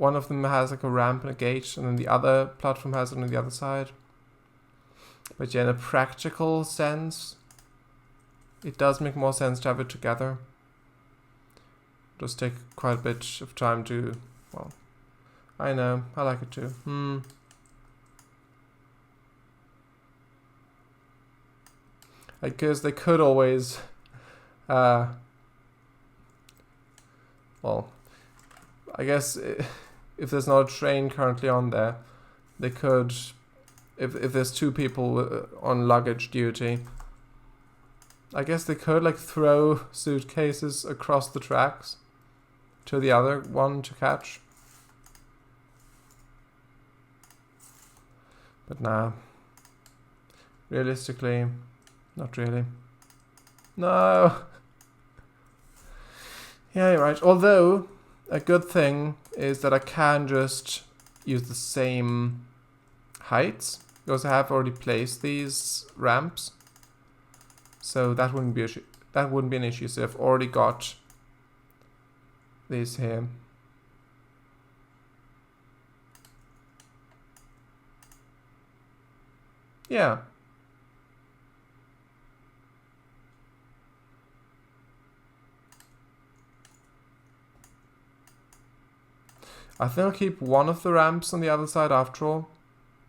of them has like a ramp and a gate, and then the other platform has it on the other side. But yeah, in a practical sense, it does make more sense to have it together. Does take quite a bit of time to, well, I know, I like it too. I guess they could always, well, I guess if there's not a train currently on there, they could, if there's 2 people on luggage duty, I guess they could like throw suitcases across the tracks to the other one to catch. But nah, realistically, not really. No! Yeah, you're right. Although, a good thing is that I can just use the same heights, because I have already placed these ramps. So that wouldn't be an issue. So I've already got these here. Yeah. I think I'll keep one of the ramps on the other side after all.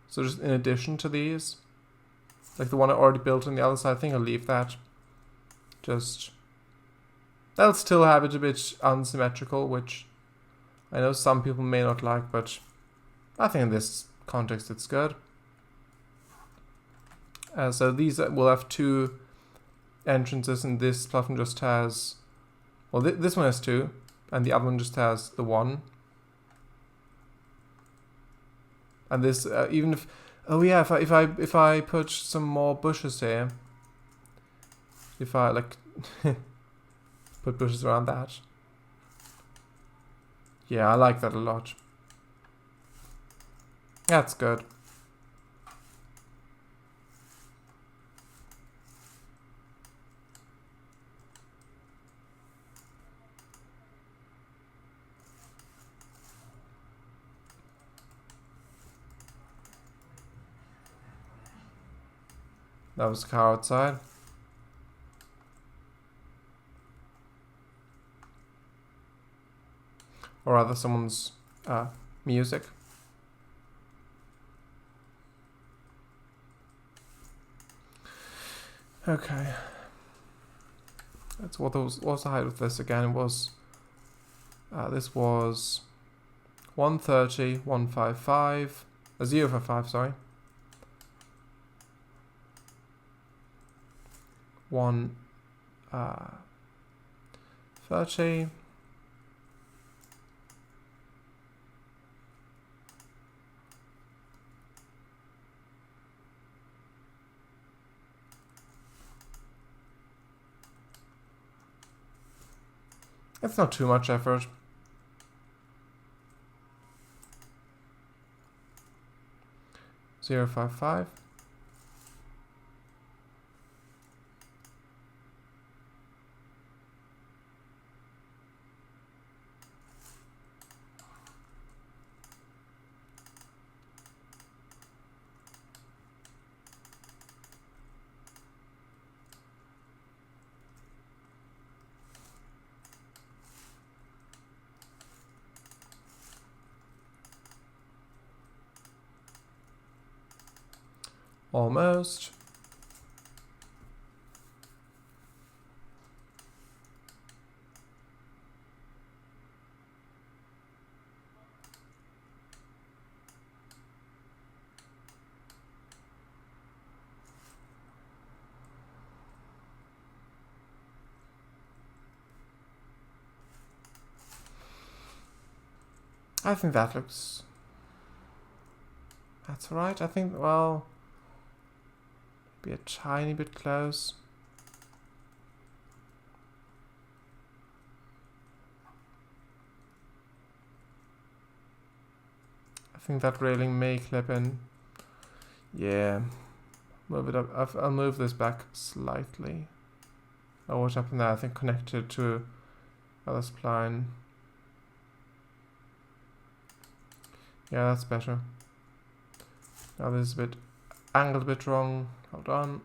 So just in addition to these. Like the one I already built on the other side, I think I'll leave that. Just... that'll still have it a bit unsymmetrical, which I know some people may not like, but I think in this context it's good. So these will have 2 entrances, and this platform just has... well, this one has 2, and the other one just has the 1. And this, even if... oh yeah, if I put some more bushes here, if I like put bushes around that, yeah, I like that a lot. That's good. That was the car outside. Or rather someone's music. Okay. That's what was the height of this again? It was this was 130, 155, 055, sorry. 130. It's not too much effort. Zero 055. Almost. I think that looks... that's right. I think, well... be a tiny bit close. I think that railing may clip in. Yeah. Move it up. I'll move this back slightly. Oh, what's happened there? I think connected to other spline. Yeah, that's better. Now this is a bit angled a bit wrong. Hold on.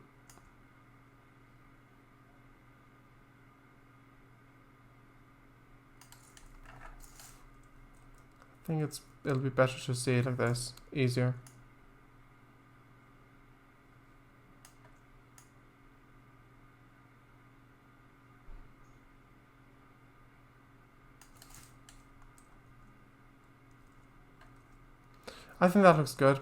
I think it'll be better to see it like this, easier. I think that looks good.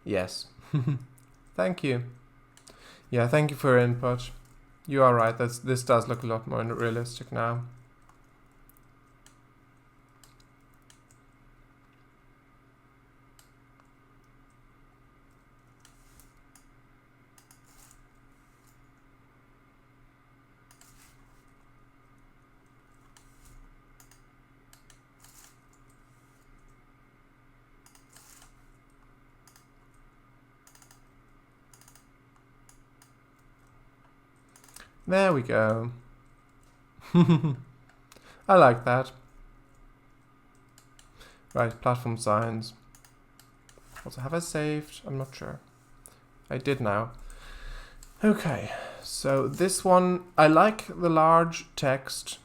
Yes. Thank you. Yeah, thank you for your input. You are right, this does look a lot more realistic now. There we go. I like that. Right, platform signs. Also, have I saved? I'm not sure. I did now. Okay, so this one, I like the large text.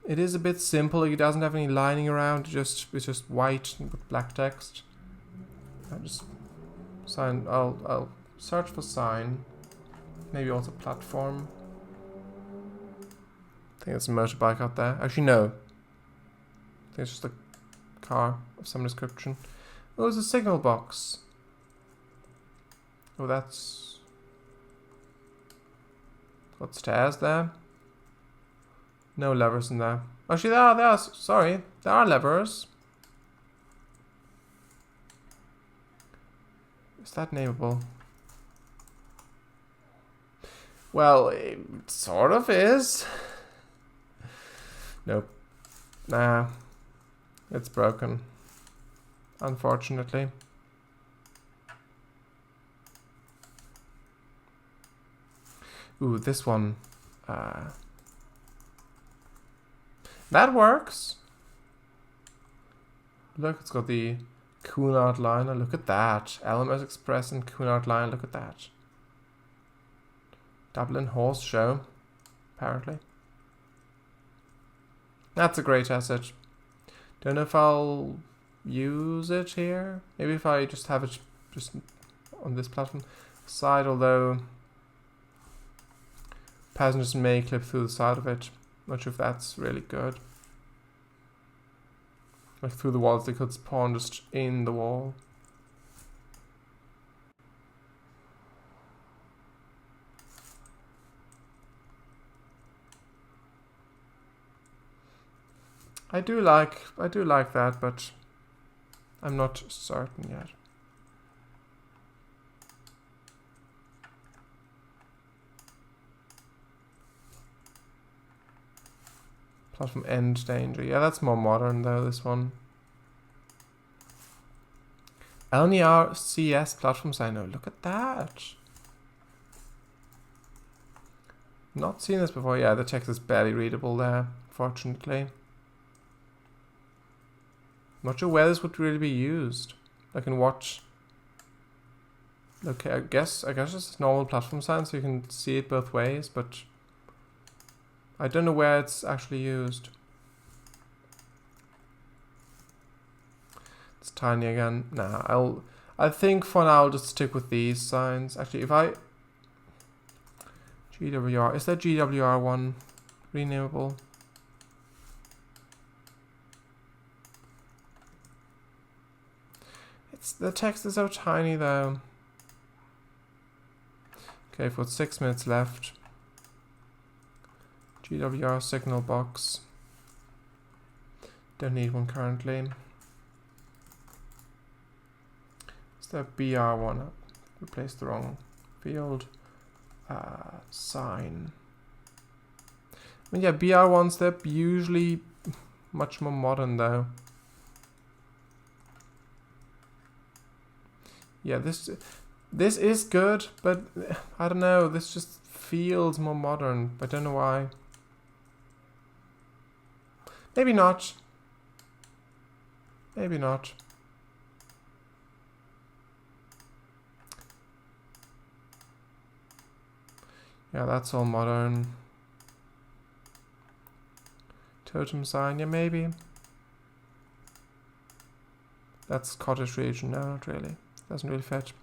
It is a bit simple. It doesn't have any lining around. It's just white with black text. I'll search for sign. Maybe also platform. I think it's a motorbike out there. Actually, no. I think it's just a car of some description. Oh, there's a signal box. Oh, that's... got stairs there. No levers in there. Actually, there are levers. Is that nameable? Well, it sort of is. Nope. Nah. It's broken. Unfortunately. Ooh, this one. That works. Look, it's got the Cunard liner. Look at that. LMS Express and Cunard line. Look at that. Dublin Horse Show, apparently. That's a great asset. Don't know if I'll use it here. Maybe if I just have it just on this platform side, although passengers may clip through the side of it. Not sure if that's really good. Like through the walls, they could spawn just in the wall. I do like that, but I'm not certain yet. Platform end danger. Yeah, that's more modern though, this one. LNER CS platforms, I know. Look at that. Not seen this before. Yeah, the text is barely readable there, fortunately. Not sure where this would really be used. I can watch. Okay, I guess it's normal platform sign, so you can see it both ways, but I don't know where it's actually used. It's tiny again. Nah, I think for now I'll just stick with these signs. Actually, if I GWR, is that GWR one renamable? The text is so tiny though. Okay, we've got 6 minutes left. GWR signal box. Don't need one currently. Is that BR one? Replaced the wrong field. Sign. I mean, yeah, BR ones, they're usually much more modern though. Yeah, this is good, but I don't know, this just feels more modern, but I don't know why. Maybe not. Maybe not. Yeah, that's all modern. Totem sign, yeah, maybe. That's cottage region. No, not really. Doesn't really fit.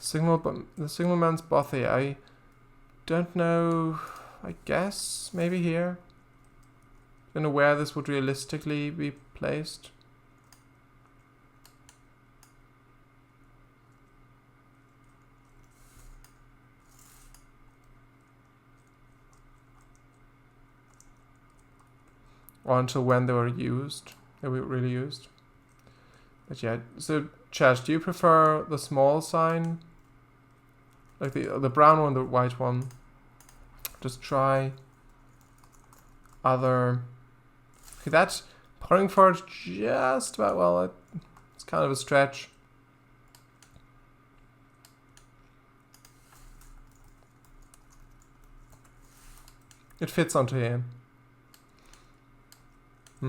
The signalman's bothy. I don't know. I guess maybe here. Don't know where this would realistically be placed. Or until when they were used. They were really used. But yeah, so Chad, do you prefer the small sign? Like the brown one, the white one? Just try other. Okay, that's putting for it just about, well, it's kind of a stretch. It fits onto here. I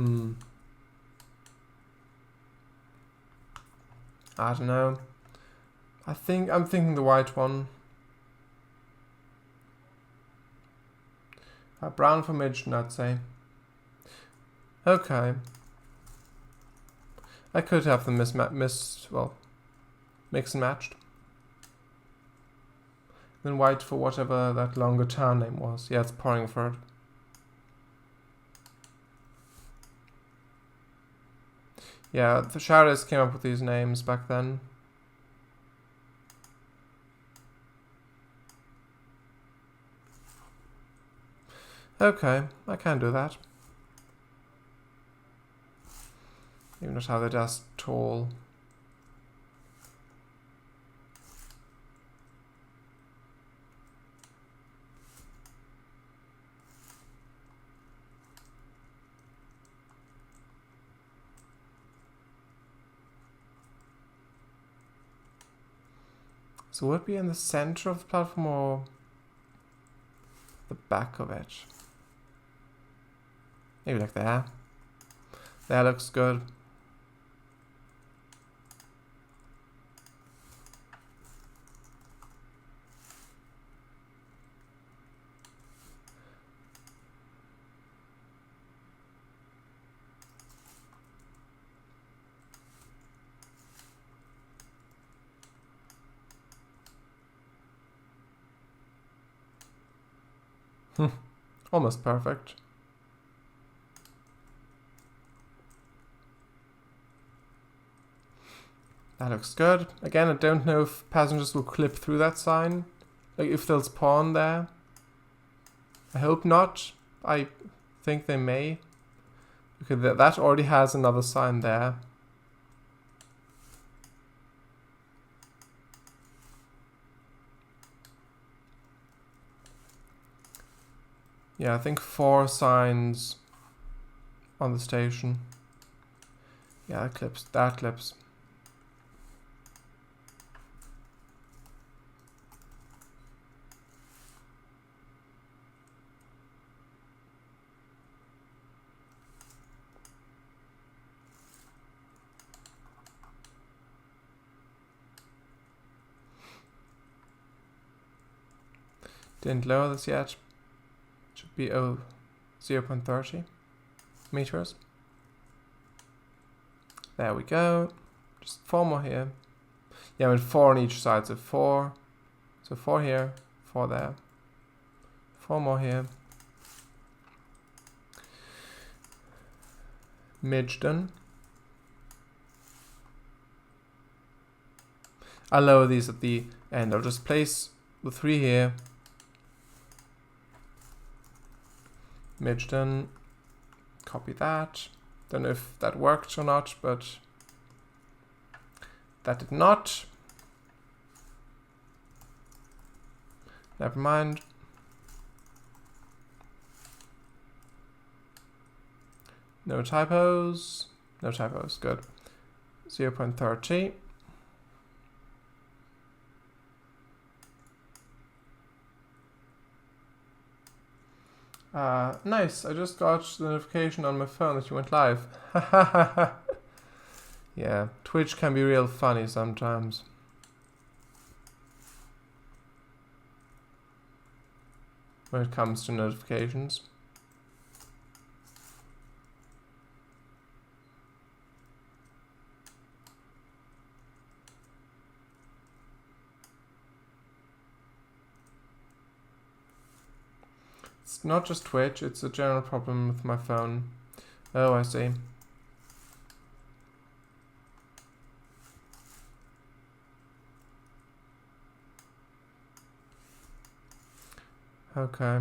don't know. I'm thinking the white one. Brown for Midgeton, I'd say. Okay. I could have them mix and matched. Then white for whatever that longer town name was. Yeah, it's Porringford. Yeah, the Shires came up with these names back then. Okay, I can do that. Even not how they're just tall. So would it be in the center of the platform or the back of it? Maybe like there. That looks good. Almost perfect. That looks good. Again, I don't know if passengers will clip through that sign. Like if they'll spawn there. I hope not. I think they may. Okay, that already has another sign there. Yeah, I think 4 signs on the station. Yeah, that clips. Didn't lower this yet. Should be 0.30 meters. There we go. Just 4 more here. Yeah, I mean 4 on each side, so 4. So 4 here, 4 there. 4 more here. Midgeton. I'll lower these at the end. I'll just place the 3 here. Midgeton. Copy that. Don't know if that worked or not, but that did not. Never mind. No typos. No typos. Good. 0.30. Nice. I just got the notification on my phone that you went live. Yeah, Twitch can be real funny sometimes. When it comes to notifications. It's not just Twitch, it's a general problem with my phone. Oh, I see. Okay.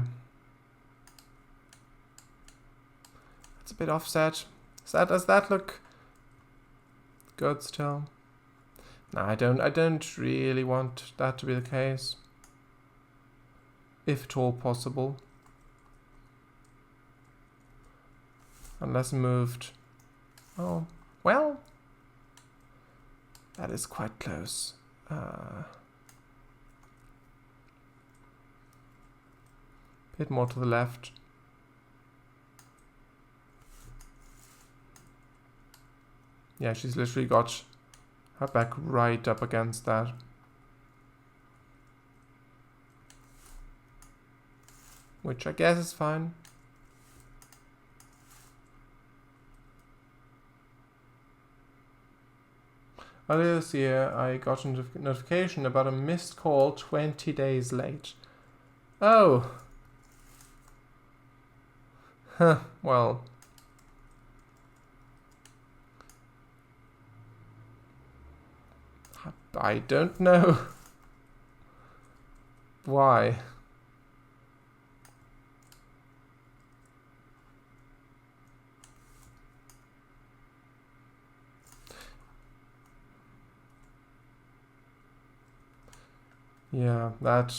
It's a bit offset. Does that look good still? No, I don't really want that to be the case. If at all possible. Unless moved. Oh, well. That is quite close. Bit more to the left. Yeah, she's literally got her back right up against that. Which I guess is fine. Earlier this year, I got a notification about a missed call 20 days late. Oh! Huh, well. I don't know. Why? Yeah, that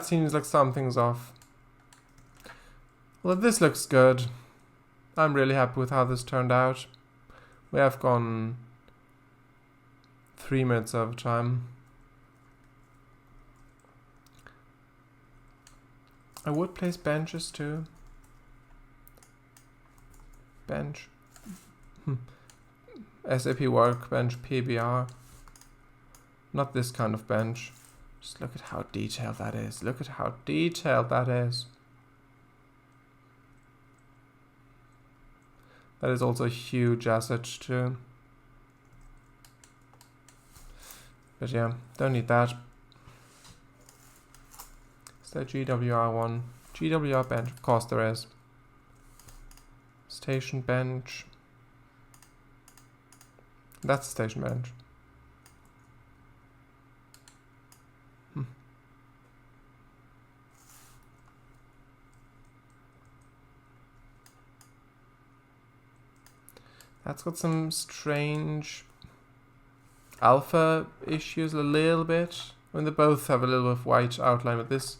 seems like something's off. Well, this looks good. I'm really happy with how this turned out. We have gone 3 minutes over time. I would place benches too. Bench. SAP Workbench PBR. Not this kind of bench. Just look at how detailed that is. Look at how detailed that is. That is also a huge asset too. But yeah, don't need that. Is there GWR one? GWR bench, of course there is. Station bench. That's the station bench. That's got some strange alpha issues a little bit. I mean, they both have a little bit of white outline, but this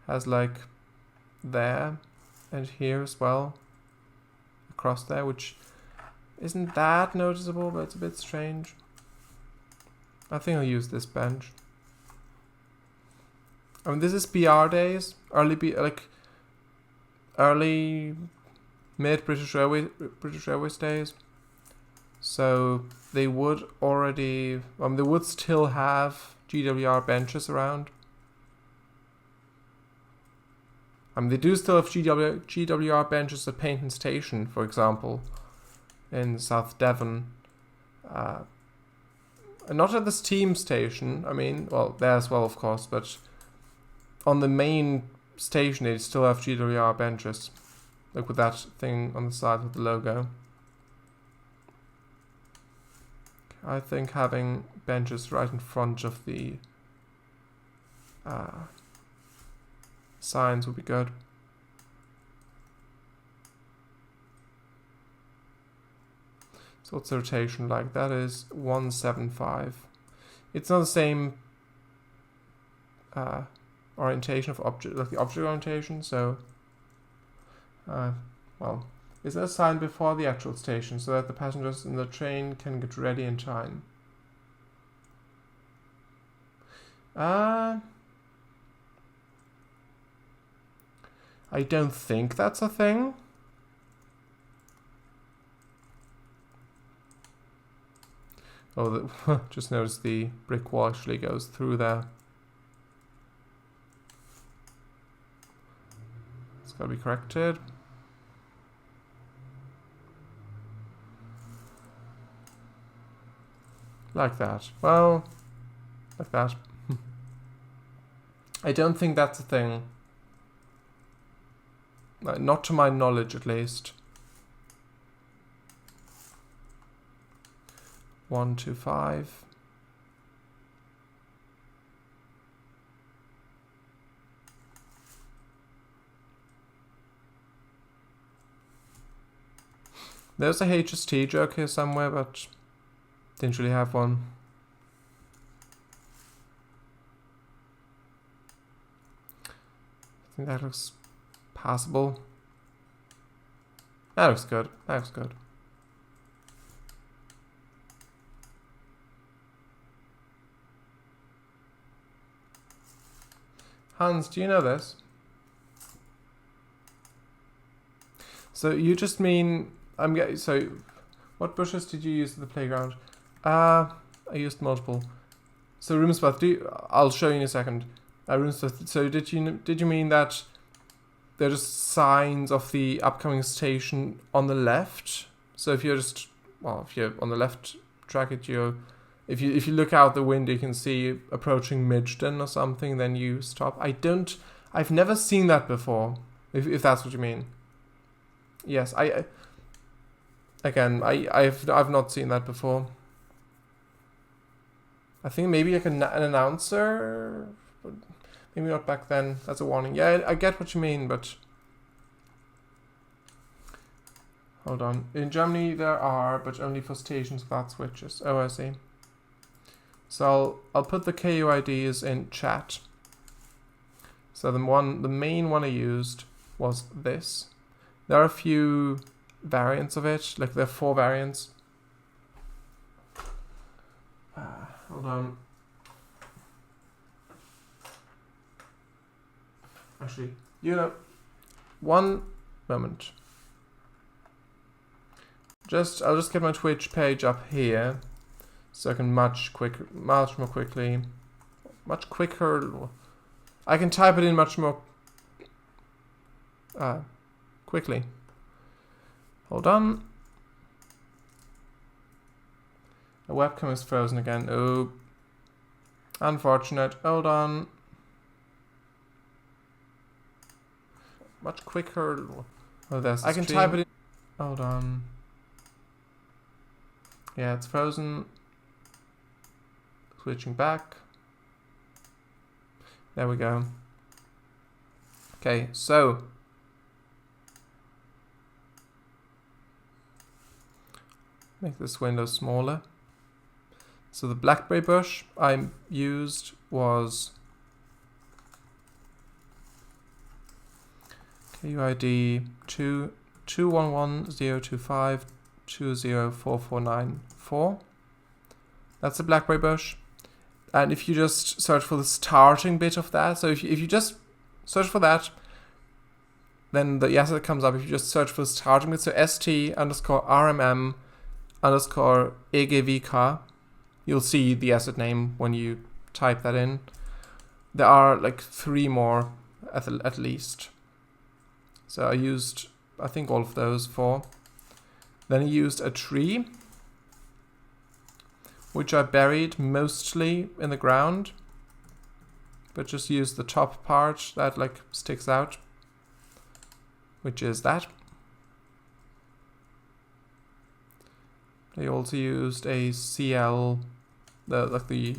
has like there and here as well. Across there, which isn't that noticeable, but it's a bit strange. I think I'll use this bench. I mean, this is BR days, early mid British Railways days. So they would already, they would still have GWR benches around. They do still have GWR benches at Paynton Station, for example, in South Devon. Not at the steam station, well, there as well, of course, but on the main station they still have GWR benches. Like with that thing on the side with the logo. I think having benches right in front of the signs would be good. So what's the rotation like? That is 175. It's not the same orientation of object, like the object orientation, so well, is there a sign before the actual station so that the passengers in the train can get ready in time? I don't think that's a thing. Oh, just noticed the brick wall actually goes through there. It's got to be corrected. Like that. Well, like that. I don't think that's a thing. Not to my knowledge, at least. 1, 2, 5. There's a HST joke here somewhere, but didn't really have one. I think that looks passable. That looks good. That looks good. Hans, do you know this? So you just mean so what bushes did you use at the playground? I used multiple. So RoomSpath, I'll show you in a second. RoomSpath, so did you mean that they're just signs of the upcoming station on the left? So if you're just, well, if you're on the left track if you look out the window, you can see approaching Midgeton or something, then you stop. I've never seen that before, if that's what you mean. Yes, I've not seen that before. I think maybe like an announcer, but maybe not back then. That's a warning. Yeah, I get what you mean, but hold on. In Germany there are, but only for stations without switches. Oh, I see. So I'll put the KUIDs in chat. So the main one I used was this. There are a few variants of it, like there are 4 variants. Hold on. Actually, one moment. I'll just get my Twitch page up here, so I can much more quicker. I can type it in much more quickly. Hold on. The webcam is frozen again. Oh, unfortunate. Hold on. Much quicker. Oh, there's the stream. Type it in. Hold on. Yeah, it's frozen. Switching back. There we go. Okay, so make this window smaller. So the blackberry bush I used was KUID 21102520449. That's the blackberry bush. And if you just search for the starting bit of that, so if you just search for that, then the asset comes up. If you just search for the starting bit, so st_rmm_egvk, you'll see the asset name when you type that in. There are like 3 more at least. So I used, I think, all of those 4. Then I used a tree, which I buried mostly in the ground, but just used the top part that like sticks out, which is that. I also used a CL, the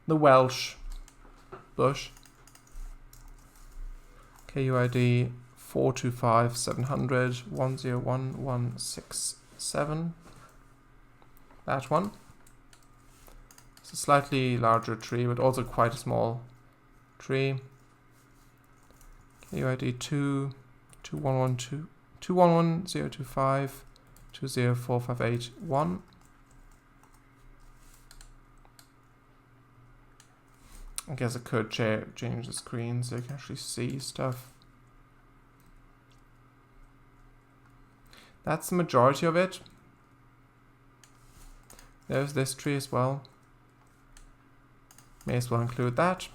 Welsh bush, KUID 42570010167. That one. It's a slightly larger tree, but also quite a small tree. KUID 2110225204581. I guess I could change the screen so you can actually see stuff. That's the majority of it. There's this tree as well. May as well include that.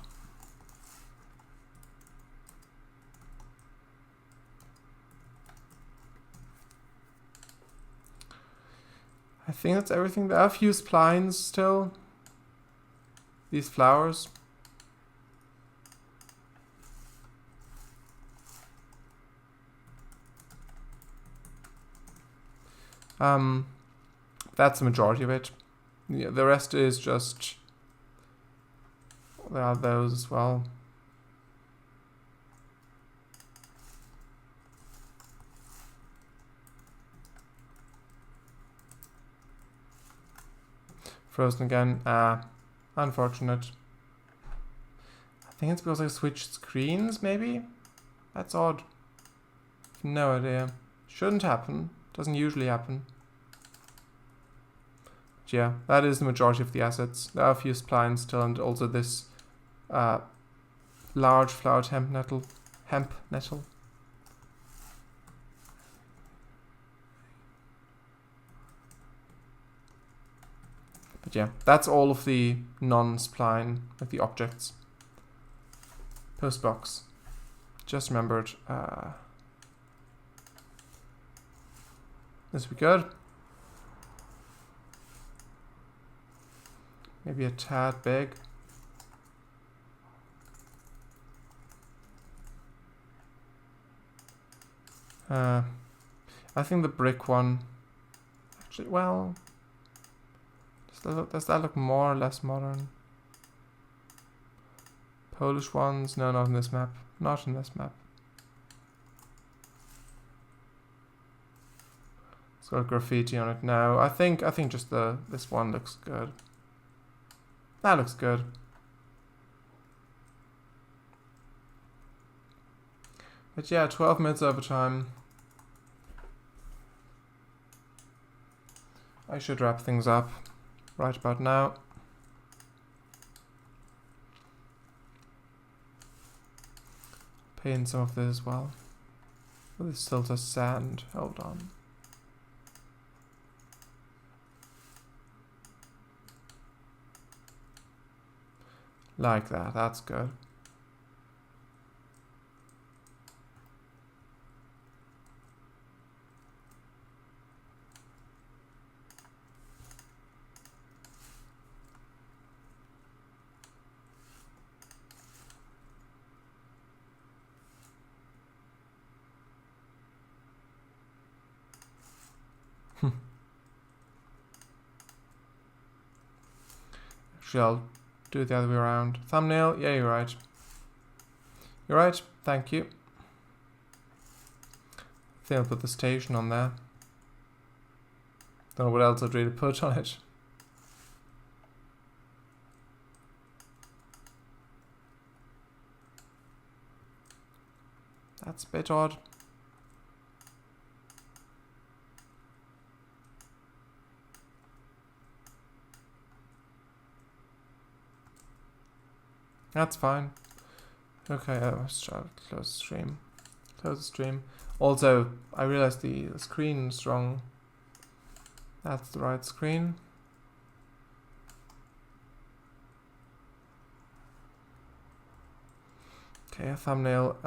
I think that's everything. There are a few splines still. These flowers. That's the majority of it. Yeah, the rest is just... There are those as well. Frozen again. Unfortunate. I think it's because I switched screens, maybe? That's odd. No idea. Shouldn't happen. Doesn't usually happen. But yeah, that is the majority of the assets. There are a few splines still, and also this large flowered hemp nettle. But yeah, that's all of the non-spline, like the objects. Postbox. Just remembered. This would be good. Maybe a tad big. I think the brick one. Actually, well, does that look more or less modern? Polish ones? No, not in this map. Not in this map. It's got graffiti on it now. I think just this one looks good. That looks good. But yeah, 12 minutes overtime. I should wrap things up right about now. Paint some of this as well. Oh, this still does sand. Hold on. Like that. That's good. Actually, I'll do it the other way around. Thumbnail? Yeah, you're right. You're right. Thank you. I think I'll put the station on there. Don't know what else I'd really put on it. That's a bit odd. That's fine. Okay, let's try to close the stream. Close the stream. Also, I realized the screen is wrong. That's the right screen. Okay, a thumbnail.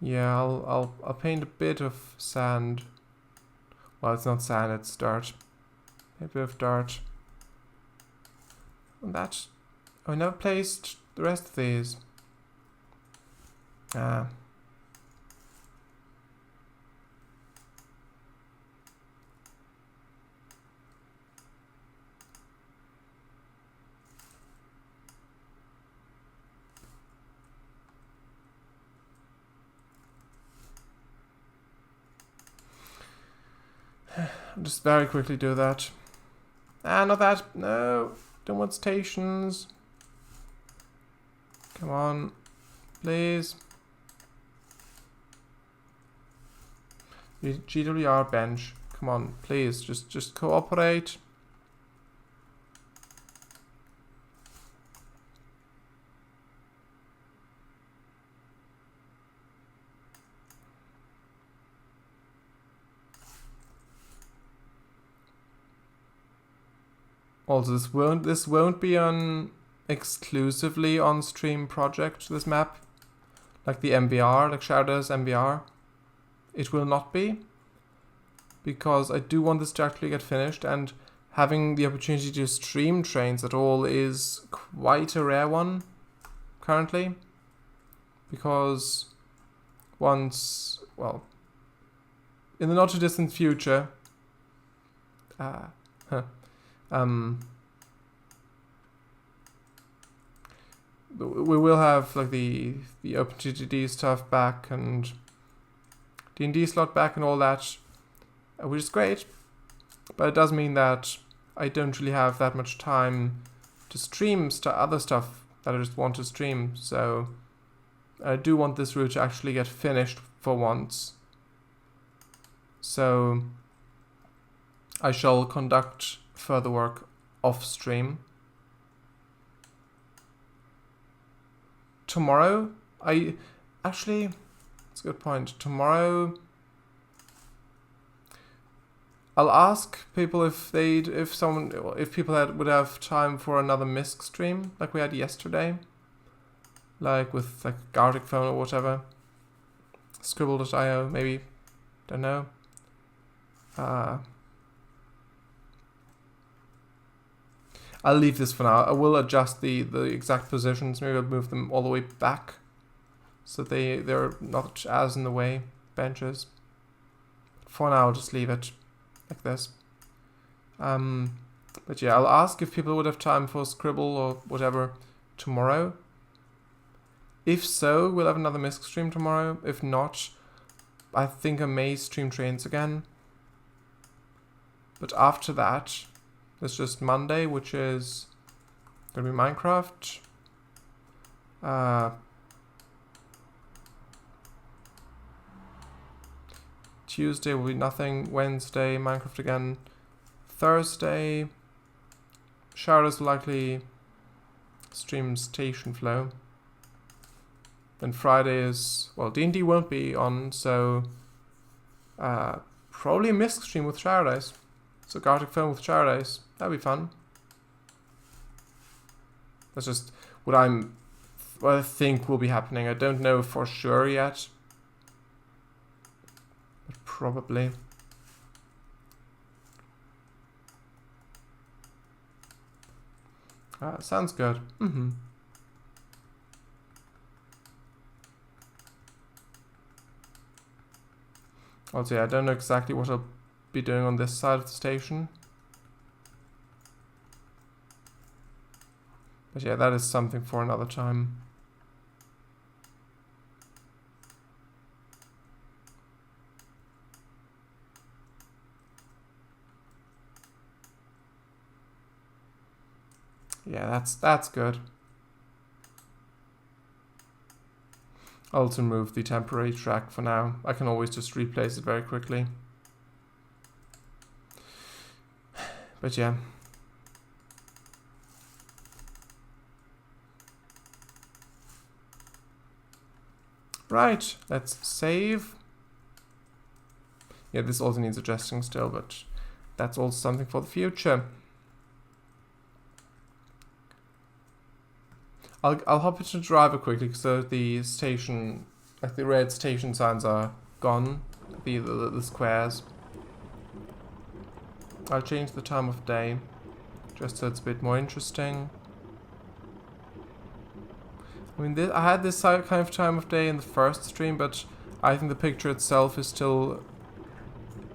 Yeah, I'll paint a bit of sand. Well, it's not sand, it's dirt. A bit of dirt. And that. Oh, I never placed the rest of these. I'll just very quickly do that. Not that. No. Don't want stations. Come on. Please. GWR bench. Come on. Please. Just cooperate. Also, this won't be on exclusively on stream project, this map. Like the MBR, like Shardow's MBR. It will not be. Because I do want this to actually get finished, and having the opportunity to stream Trainz at all is quite a rare one currently. Because once, well, in the not too distant future, we will have like the OpenTTD stuff back and D&D slot back and all that, which is great, but it does mean that I don't really have that much time to stream other stuff that I just want to stream. So I do want this route to actually get finished for once. So I shall conduct further work off stream. Tomorrow, that's a good point. Tomorrow, I'll ask people if people would have time for another MISC stream like we had yesterday, like with like Gartic Phone or whatever, Scribble.io maybe, don't know. I'll leave this for now. I will adjust the exact positions. Maybe I'll move them all the way back so they're not as in the way, benches. For now, I'll just leave it like this. But yeah, I'll ask if people would have time for Scribble or whatever tomorrow. If so, we'll have another MISC stream tomorrow. If not, I think I may stream Trainz again. But after that, it's just Monday, which is gonna be Minecraft. Tuesday will be nothing. Wednesday, Minecraft again. Thursday, Shardow's will likely stream Station Flow. Then Friday is, well, D&D won't be on, so probably a MISC stream with Shardow's. So Gartic Phone with Shardow's. That'd be fun. That's just what I think will be happening. I don't know for sure yet. But probably. Sounds good. Also, yeah, I don't know exactly what I'll be doing on this side of the station. But yeah, that is something for another time. Yeah, that's good. I'll also move the temporary track for now. I can always just replace it very quickly. But yeah. Right, let's save. Yeah, this also needs adjusting still, but that's also something for the future. I'll hop into the driver quickly because the station, like the red station signs are gone, the squares. I'll change the time of day, just so it's a bit more interesting. I mean, I had this kind of time of day in the first stream, but I think the picture itself is still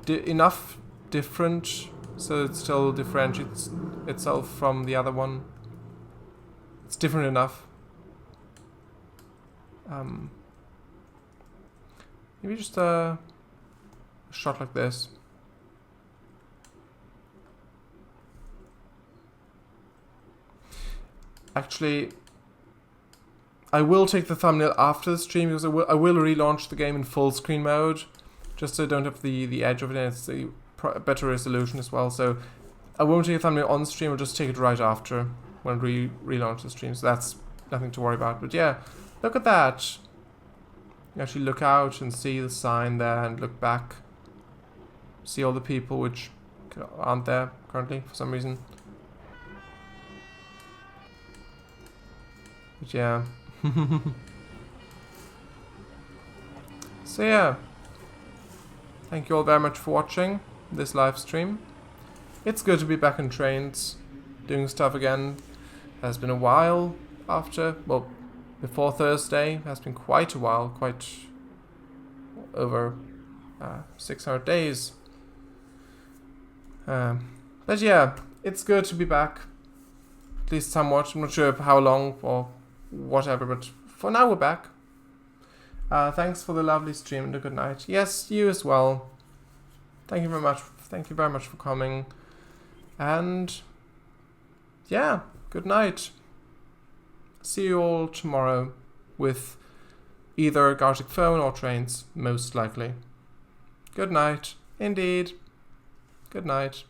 enough different, so it still differentiates itself from the other one. It's different enough. Maybe just a shot like this. Actually, I will take the thumbnail after the stream because I will relaunch the game in full screen mode, just so I don't have the edge of it, and it's a better resolution as well. So I won't take a thumbnail on stream. I'll just take it right after when we relaunch the stream. So that's nothing to worry about. But yeah, look at that. You actually look out and see the sign there, and look back, see all the people which aren't there currently for some reason. But yeah. So yeah. Thank you all very much for watching this live stream. It's good to be back in Trainz, doing stuff again. It has been a while after, well, before Thursday. It has been quite a while, quite over 600 days. But yeah, it's good to be back, at least somewhat. I'm not sure how long or whatever, but for now we're back. Thanks for the lovely stream and a good night. Yes, you as well. Thank you very much. Thank you very much for coming. And yeah, good night. See you all tomorrow with either Gartic Phone or Trainz, most likely. Good night. Indeed. Good night.